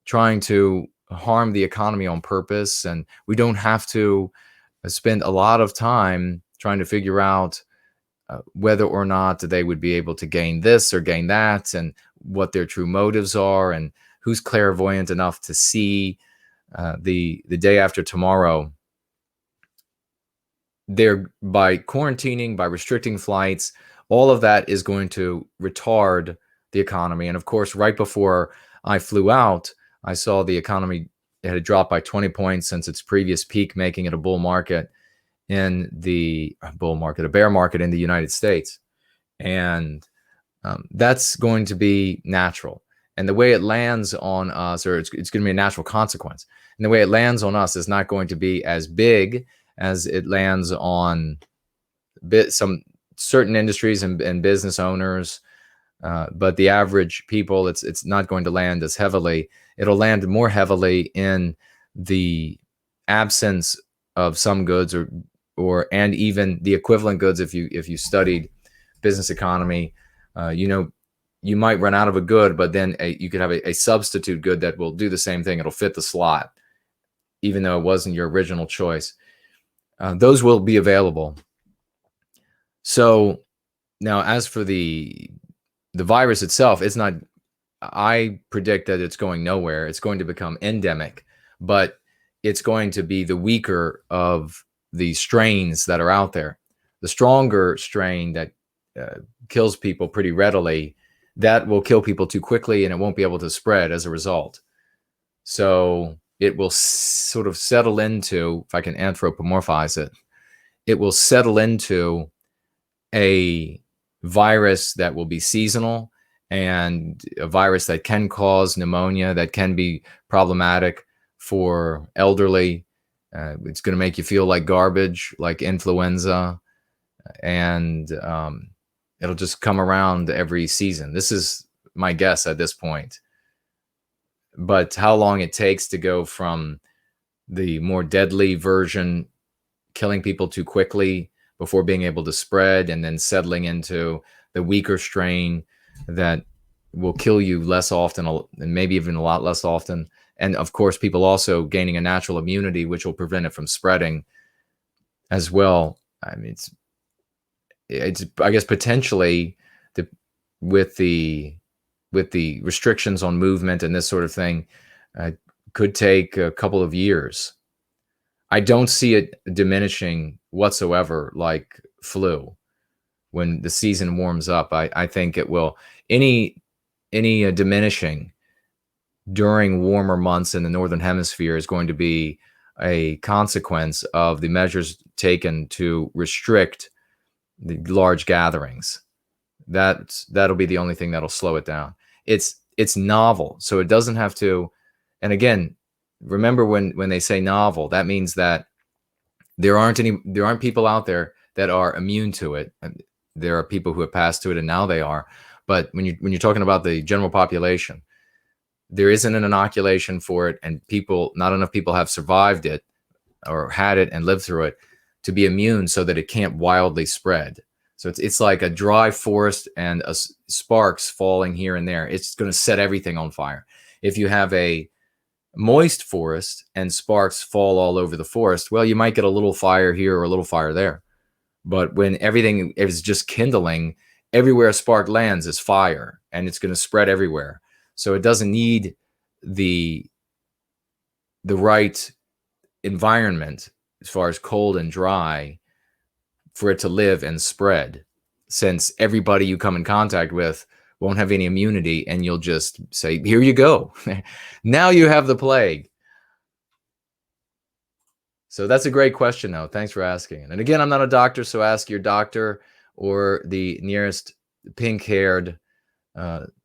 Speaker 1: trying to harm the economy on purpose. And we don't have to spend a lot of time trying to figure out whether or not they would be able to gain this or gain that, and what their true motives are, and who's clairvoyant enough to see the day after tomorrow. They're, by quarantining, by restricting flights, all of that is going to retard the economy. And of course, right before I flew out, I saw the economy had dropped by 20 points since its previous peak, making it a bull market in the a bear market in the United States. And that's going to be natural. And the way it lands on us, or it's going to be a natural consequence. And the way it lands on us is not going to be as big as it lands on some certain industries and business owners. But the average people, it's not going to land as heavily. It'll land more heavily in the absence of some goods, and even the equivalent goods. If you studied business economy, You might run out of a good, but then you could have a substitute good that will do the same thing. It'll fit the slot, even though it wasn't your original choice. Those will be available. So now, as for the virus itself, it's not. I predict that it's going nowhere. It's going to become endemic, but it's going to be the weaker of the strains that are out there. The stronger strain that kills people pretty readily, that will kill people too quickly, and it won't be able to spread as a result. So it will sort of settle into, if I can anthropomorphize it, it will settle into a virus that will be seasonal, and a virus that can cause pneumonia, that can be problematic for elderly. It's going to make you feel like garbage, like influenza, and it'll just come around every season. This is my guess at this point. But how long it takes to go from the more deadly version, killing people too quickly before being able to spread, and then settling into the weaker strain that will kill you less often, and maybe even a lot less often. And of course, people also gaining a natural immunity, which will prevent it from spreading as well. I mean, it's I guess potentially with the restrictions on movement and this sort of thing, could take a couple of years. I don't see it diminishing whatsoever like flu. When the season warms up, I think it will. Any diminishing during warmer months in the Northern Hemisphere is going to be a consequence of the measures taken to restrict the large gatherings. That'll be the only thing that'll slow it down. It's novel, so it doesn't have to. And again, remember when they say novel, that means that there aren't people out there that are immune to it. There are people who have passed to it, and now they are. But when you're talking about the general population, there isn't an inoculation for it, and not enough people have survived it or had it and lived through it to be immune, so that it can't wildly spread. So it's like a dry forest and sparks falling here and there. It's going to set everything on fire. If you have a moist forest and sparks fall all over the forest, well, you might get a little fire here or a little fire there. But when everything is just kindling, everywhere a spark lands is fire, and it's going to spread everywhere. So it doesn't need the right environment as far as cold and dry for it to live and spread, since everybody you come in contact with won't have any immunity, and you'll just say, here you go. Now you have the plague. So that's a great question, though. Thanks for asking. And again, I'm not a doctor, so ask your doctor or the nearest pink-haired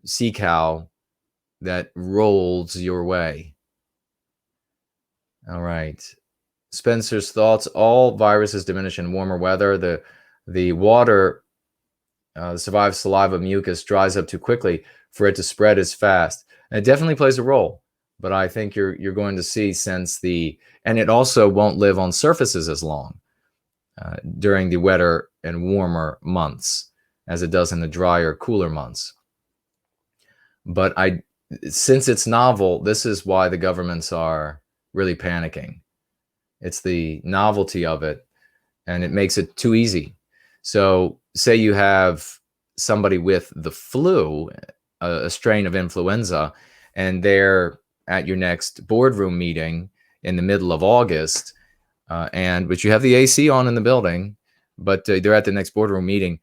Speaker 1: sea cow that rolls your way. All right. Spencer's thoughts: all viruses diminish in warmer weather. The water survives saliva mucus dries up too quickly for it to spread as fast. And it definitely plays a role. But I think you're going to see, and it also won't live on surfaces as long during the wetter and warmer months as it does in the drier, cooler months. But since it's novel, this is why the governments are really panicking. It's the novelty of it, and it makes it too easy. So say you have somebody with the flu, a strain of influenza, and they're at your next boardroom meeting in the middle of August, but you have the AC on in the building, but they're at the next boardroom meeting.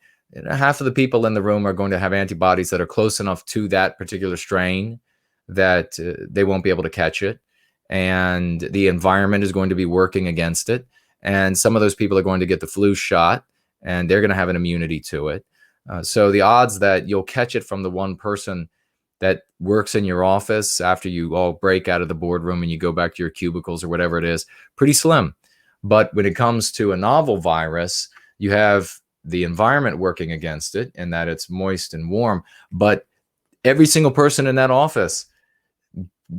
Speaker 1: Half of the people in the room are going to have antibodies that are close enough to that particular strain that they won't be able to catch it. And the environment is going to be working against it. And some of those people are going to get the flu shot, and they're going to have an immunity to it. So the odds that you'll catch it from the one person that works in your office after you all break out of the boardroom and you go back to your cubicles or whatever it is, pretty slim. But when it comes to a novel virus, you have the environment working against it, and that it's moist and warm. But every single person in that office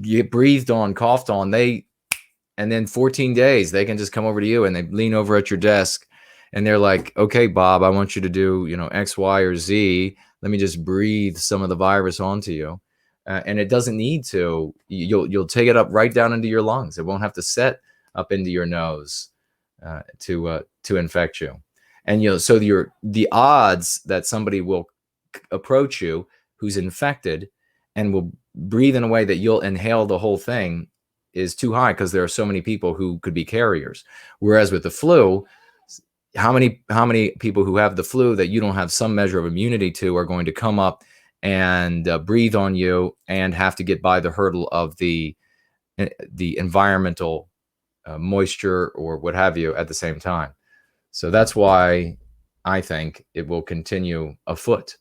Speaker 1: get breathed on, coughed on, and then 14 days, they can just come over to you and they lean over at your desk and they're like, okay, Bob, I want you to do, X, Y, or Z. let me just breathe some of the virus onto you. And it doesn't need to. You'll take it up right down into your lungs. It won't have to set up into your nose to infect you. And so the odds that somebody will approach you who's infected and will breathe in a way that you'll inhale the whole thing is too high, because there are so many people who could be carriers. Whereas with the flu, how many people who have the flu that you don't have some measure of immunity to are going to come up and breathe on you and have to get by the hurdle of the environmental moisture or what have you at the same time. So that's why I think it will continue afoot.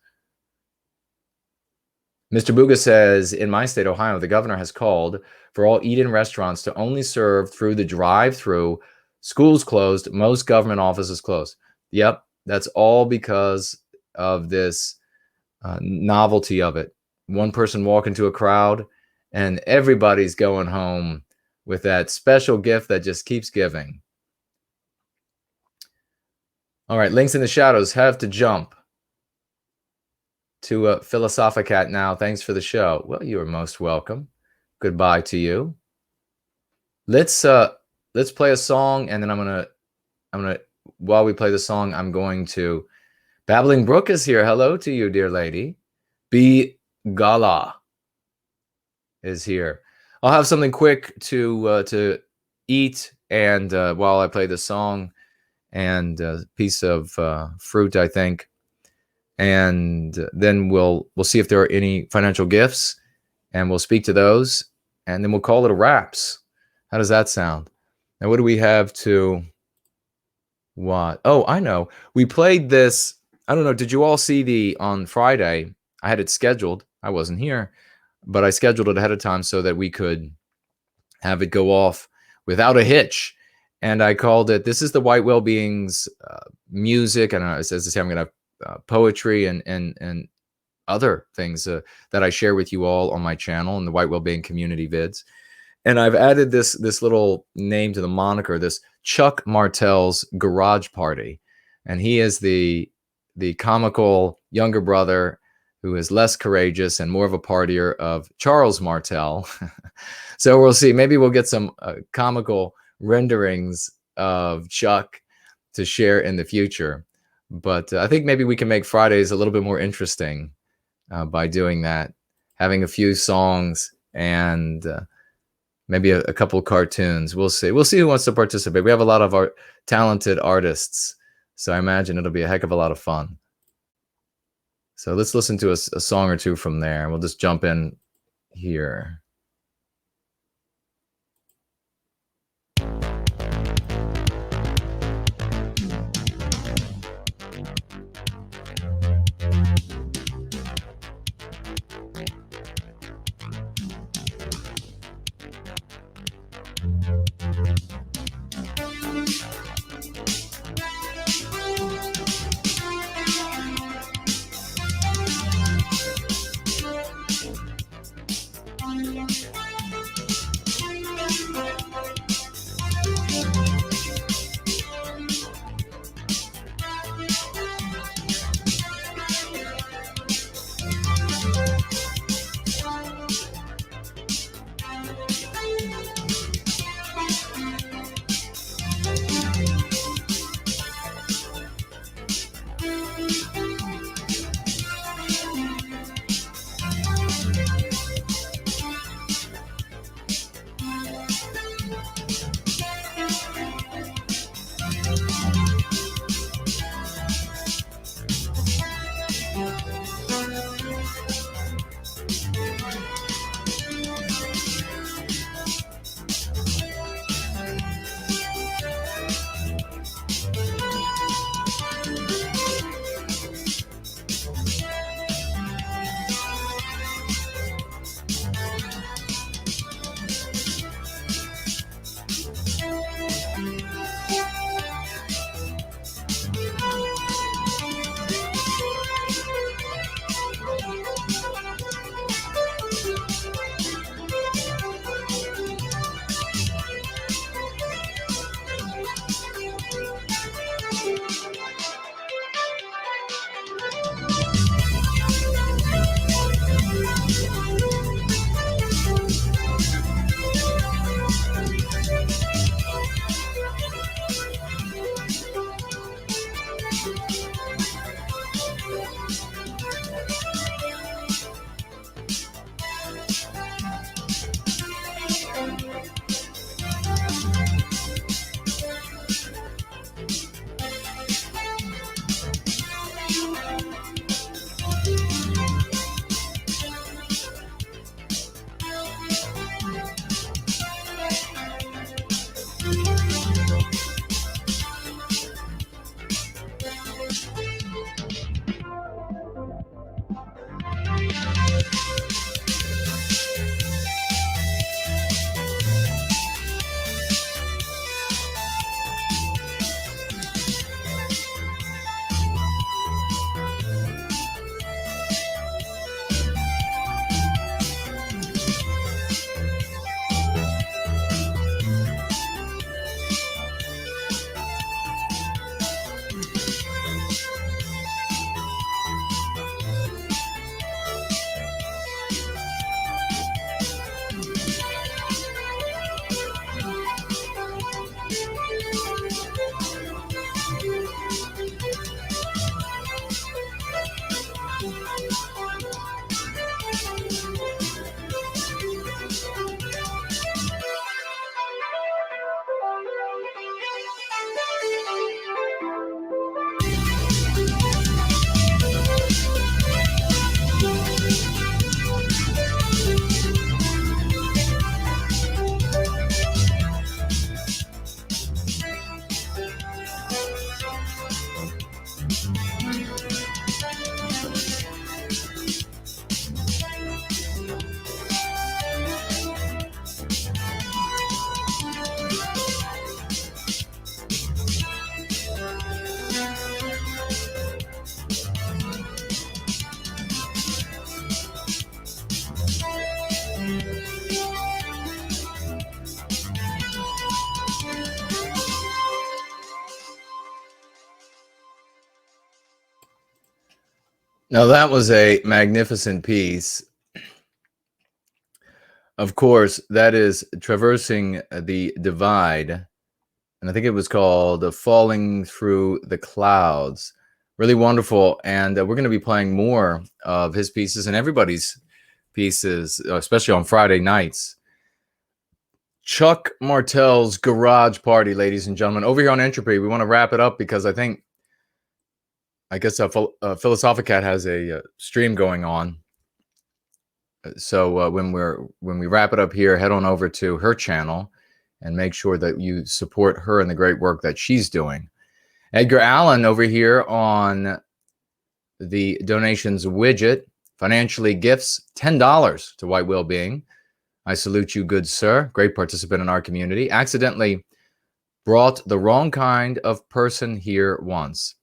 Speaker 1: Mr. Buga says, in my state, Ohio, the governor has called for all eat-in restaurants to only serve through the drive-through. Schools closed, most government offices closed. Yep, that's all because of this novelty of it. One person walk into a crowd and everybody's going home with that special gift that just keeps giving. All right, Links in the Shadows have to jump to Philosophicat now. Thanks for the show. Well, you are most welcome. Goodbye to you. Let's play a song, and then I'm gonna while we play the song, I'm going to Babbling Brook is here. Hello to you, dear lady. B Gala is here. I'll have something quick to eat, and while I play the song, and a piece of fruit, I think. And then we'll see if there are any financial gifts, and we'll speak to those, and then we'll call it a wraps. How does that sound? Now, what do we have to what? Oh, I know. We played this. I don't know. Did you all see on Friday? I had it scheduled. I wasn't here, but I scheduled it ahead of time so that we could have it go off without a hitch. And I called it, this is the White Wellbeing's music. And it says, I'm going to have poetry and other things that I share with you all on my channel and the White Wellbeing community vids. And I've added this little name to the moniker, this Chuck Martell's Garage Party. And he is the comical younger brother who is less courageous and more of a partier of Charles Martell. So we'll see. Maybe we'll get some comical renderings of Chuck to share in the future. But I think maybe we can make Fridays a little bit more interesting by doing that, having a few songs and maybe a couple of cartoons. We'll see. We'll see who wants to participate. We have a lot of talented artists, so I imagine it'll be a heck of a lot of fun. So let's listen to a song or two from there. We'll just jump in here. Now, that was a magnificent piece. Of course, that is Traversing the Divide. And I think it was called Falling Through the Clouds. Really wonderful. And we're going to be playing more of his pieces and everybody's pieces, especially on Friday nights. Chuck Martell's Garage Party, ladies and gentlemen. Over here on Entropy, we want to wrap it up because I guess Philosophicat has a stream going on. So when we wrap it up here, head on over to her channel and make sure that you support her and the great work that she's doing. Edgar Allen over here on the donations widget, financially gifts $10 to White Wellbeing. I salute you, good sir. Great participant in our community. Accidentally brought the wrong kind of person here once,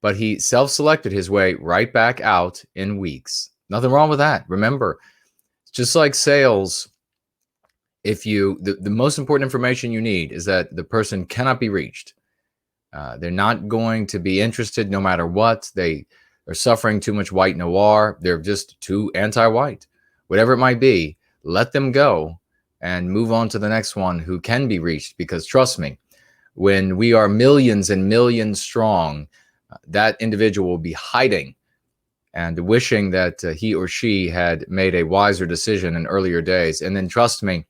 Speaker 1: but he self-selected his way right back out in weeks. Nothing wrong with that. Remember, just like sales, if the most important information you need is that the person cannot be reached. They're not going to be interested no matter what. They are suffering too much white noir. They're just too anti-white. Whatever it might be, let them go and move on to the next one who can be reached. Because trust me, when we are millions and millions strong, that individual will be hiding and wishing that he or she had made a wiser decision in earlier days. And then trust me,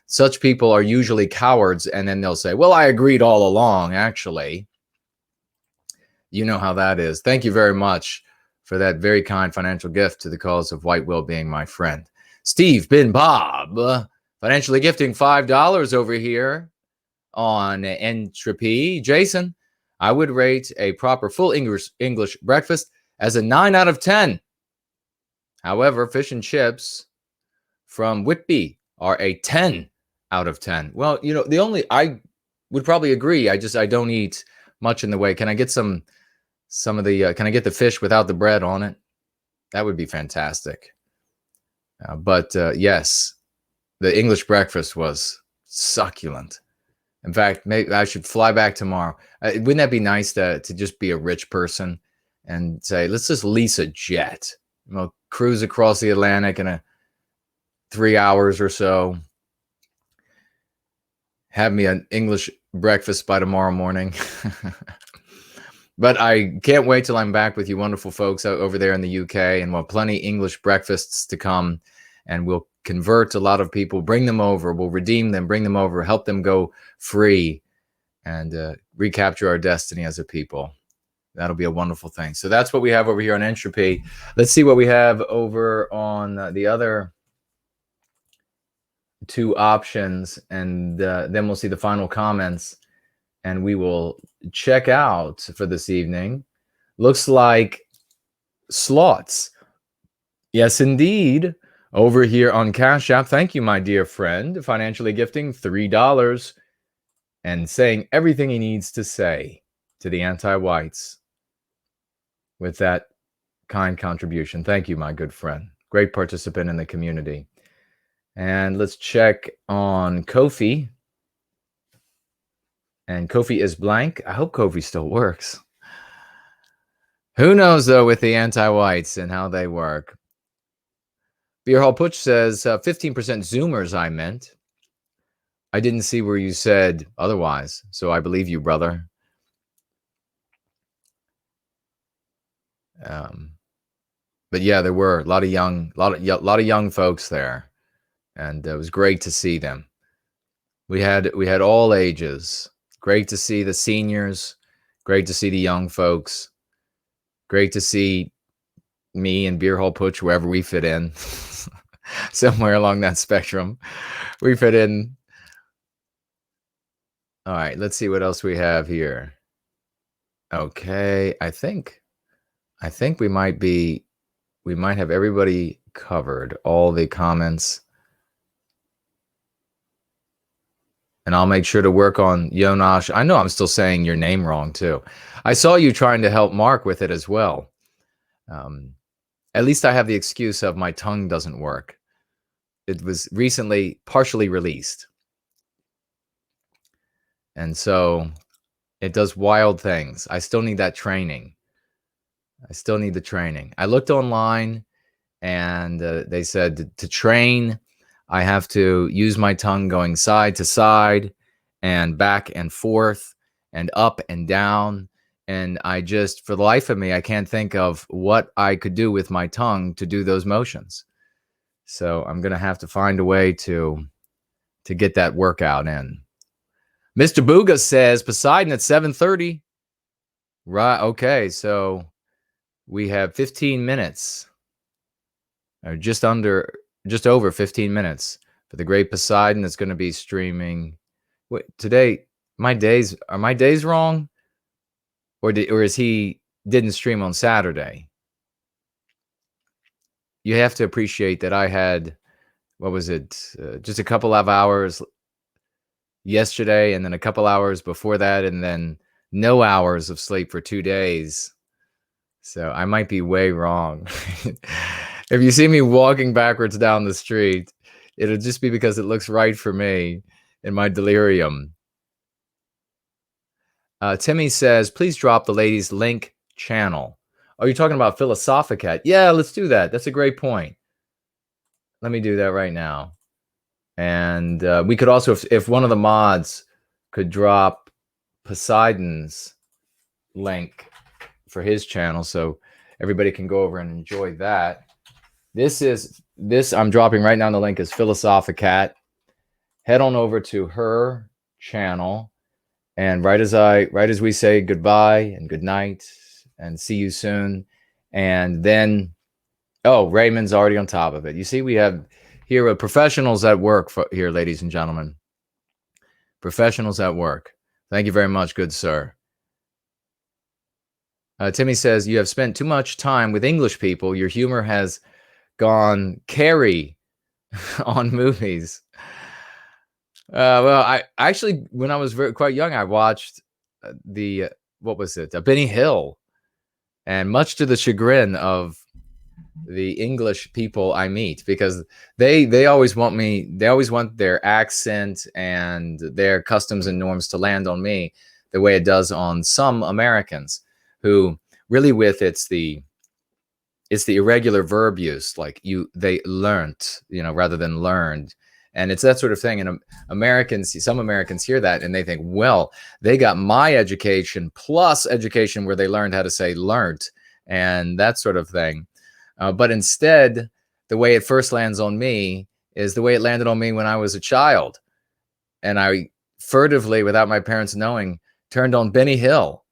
Speaker 1: such people are usually cowards, and then they'll say, well, I agreed all along, actually. You know how that is. Thank you very much for that very kind financial gift to the cause of White Wellbeing, my friend. Steve Bin Bob, financially gifting $5 over here on Entropy. Jason, I would rate a proper full English breakfast as a 9 out of 10. However, fish and chips from Whitby are a 10 out of 10. Well, I would probably agree. I don't eat much in the way. Can I get some of the, can I get the fish without the bread on it? That would be fantastic. But yes, the English breakfast was succulent. In fact, maybe I should fly back tomorrow. Wouldn't that be nice to just be a rich person and say, let's just lease a jet, cruise across the Atlantic in 3 hours or so, have me an English breakfast by tomorrow morning. But I can't wait till I'm back with you wonderful folks over there in the UK, and we'll have plenty English breakfasts to come, and we'll convert a lot of people, bring them over, we'll redeem them, bring them over, help them go free, and recapture our destiny as a people. That'll be a wonderful thing. So that's what we have over here on entropy. Let's see what we have over on the other two options, and then we'll see the final comments, and we will check out for this evening. Looks like slots. Yes, indeed. Over here on Cash App, thank you, my dear friend, financially gifting $3 and saying everything he needs to say to the anti-whites with that kind contribution. Thank you, my good friend. Great participant in the community. And let's check on Kofi. And Kofi is blank. I hope Kofi still works. Who knows, though, with the anti-whites and how they work. Beer Hall Putsch says 15% Zoomers, I meant. I didn't see where you said otherwise, so I believe you, brother. But yeah, there were a lot of young folks there, and it was great to see them. We had all ages. Great to see the seniors. Great to see the young folks. Great to see me and Beer Hall Putsch, wherever we fit in. Somewhere along that spectrum, we fit in. All right, let's see what else we have here. Okay, I think we might have everybody covered, all the comments. And I'll make sure to work on Jonas. I know I'm still saying your name wrong too. I saw you trying to help Mark with it as well. At least I have the excuse of my tongue doesn't work. It was recently partially released. And so it does wild things. I still need that training. I still need the training. I looked online and they said to train, I have to use my tongue going side to side and back and forth and up and down. And I just, for the life of me, I can't think of what I could do with my tongue to do those motions. So I'm going to have to find a way to get that workout in. Mr. Booga says Poseidon at 7:30. Right. Okay. So we have 15 minutes, or just over 15 minutes for the great Poseidon that's going to be streaming. Wait, today, are my days wrong? Or is he didn't stream on Saturday? You have to appreciate that I had, what was it, just a couple of hours yesterday, and then a couple hours before that, and then no hours of sleep for 2 days. So I might be way wrong. If you see me walking backwards down the street, it'll just be because it looks right for me in my delirium. Timmy says, please drop the ladies' link channel. Oh, you're talking about Philosophicat? Yeah, let's do that. That's a great point. Let me do that right now. And we could also, if one of the mods could drop Poseidon's link for his channel, so everybody can go over and enjoy that. This I'm dropping right now. The link is Philosophicat. Head on over to her channel, and right as we say goodbye and good night and see you soon, and then Raymond's already on top of it. You see, we have here professionals at work here, ladies and gentlemen. Professionals at work. Thank you very much, good sir. Timmy says, you have spent too much time with English people. Your humor has gone carry on movies. Well, I actually, when I was quite young, I watched what was it? Benny Hill. And much to the chagrin of the English people I meet, because they always want their accent and their customs and norms to land on me the way it does on some Americans, who really it's the irregular verb use, like they learnt, rather than learned. And it's that sort of thing. And some Americans hear that and they think, well, they got my education plus education where they learned how to say learnt and that sort of thing. But instead, the way it first lands on me is the way it landed on me when I was a child. And I furtively, without my parents knowing, turned on Benny Hill.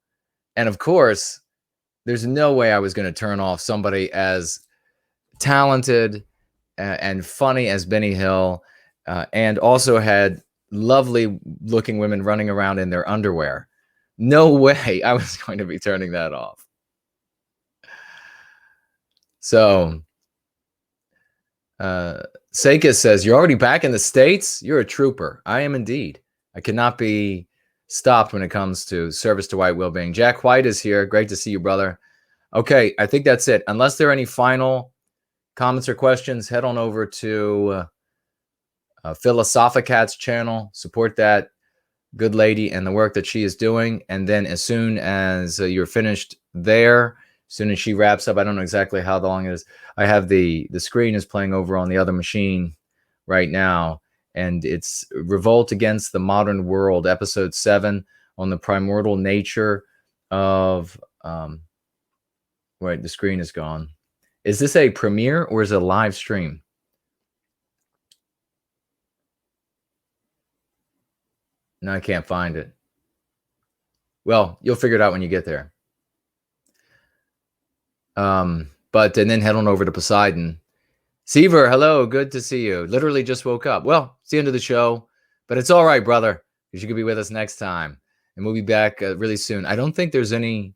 Speaker 1: And of course, there's no way I was going to turn off somebody as talented and funny as Benny Hill, and also had lovely looking women running around in their underwear. No way I was going to be turning that off. So Seika says, you're already back in the States? You're a trooper. I am indeed. I cannot be stopped when it comes to service to white well-being. Jack White is here. Great to see you, brother. Okay, I think that's it. Unless there are any final comments or questions, head on over to Philosophicat's channel. Support that good lady and the work that she is doing. And then as soon as you're finished there, as soon as she wraps up, I don't know exactly how long it is. I have the screen is playing over on the other machine right now. And it's Revolt Against the Modern World, episode 7 on the primordial nature of, wait, the screen is gone. Is this a premiere or is it a live stream? No, I can't find it. Well, you'll figure it out when you get there. And then head on over to Poseidon. Seaver, hello, good to see you. Literally just woke up. Well, it's the end of the show, but it's all right, brother, because you could be with us next time. And we'll be back really soon. I don't think there's anything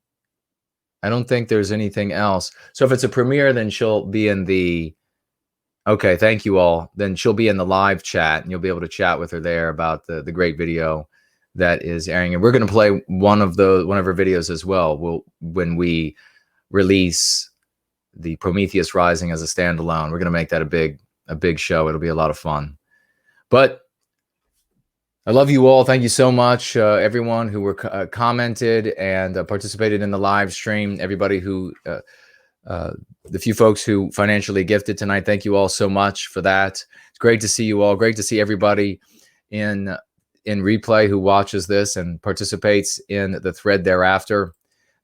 Speaker 1: else. So if it's a premiere, then she'll be in the, okay, thank you all. Then she'll be in the live chat, and you'll be able to chat with her there about the great video that is airing. And we're going to play one of her videos as well. When we release the Prometheus Rising as a standalone, we're going to make that a big show. It'll be a lot of fun. But I love you all. Thank you so much, everyone who commented and participated in the live stream. Everybody who, the few folks who financially gifted tonight, thank you all so much for that. It's great to see you all. Great to see everybody in replay who watches this and participates in the thread thereafter.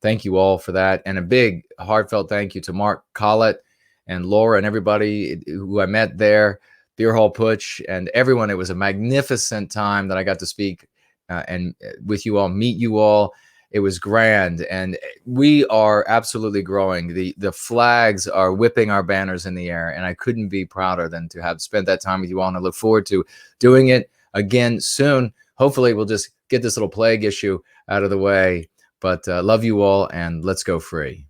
Speaker 1: Thank you all for that. And a big heartfelt thank you to Mark Collett and Laura and everybody who I met there, Beer Hall Putsch and everyone. It was a magnificent time that I got to speak and with you all, meet you all. It was grand, and we are absolutely growing. The flags are whipping our banners in the air, and I couldn't be prouder than to have spent that time with you all, and I look forward to doing it again soon. Hopefully we'll just get this little plague issue out of the way. But love you all, and let's go free.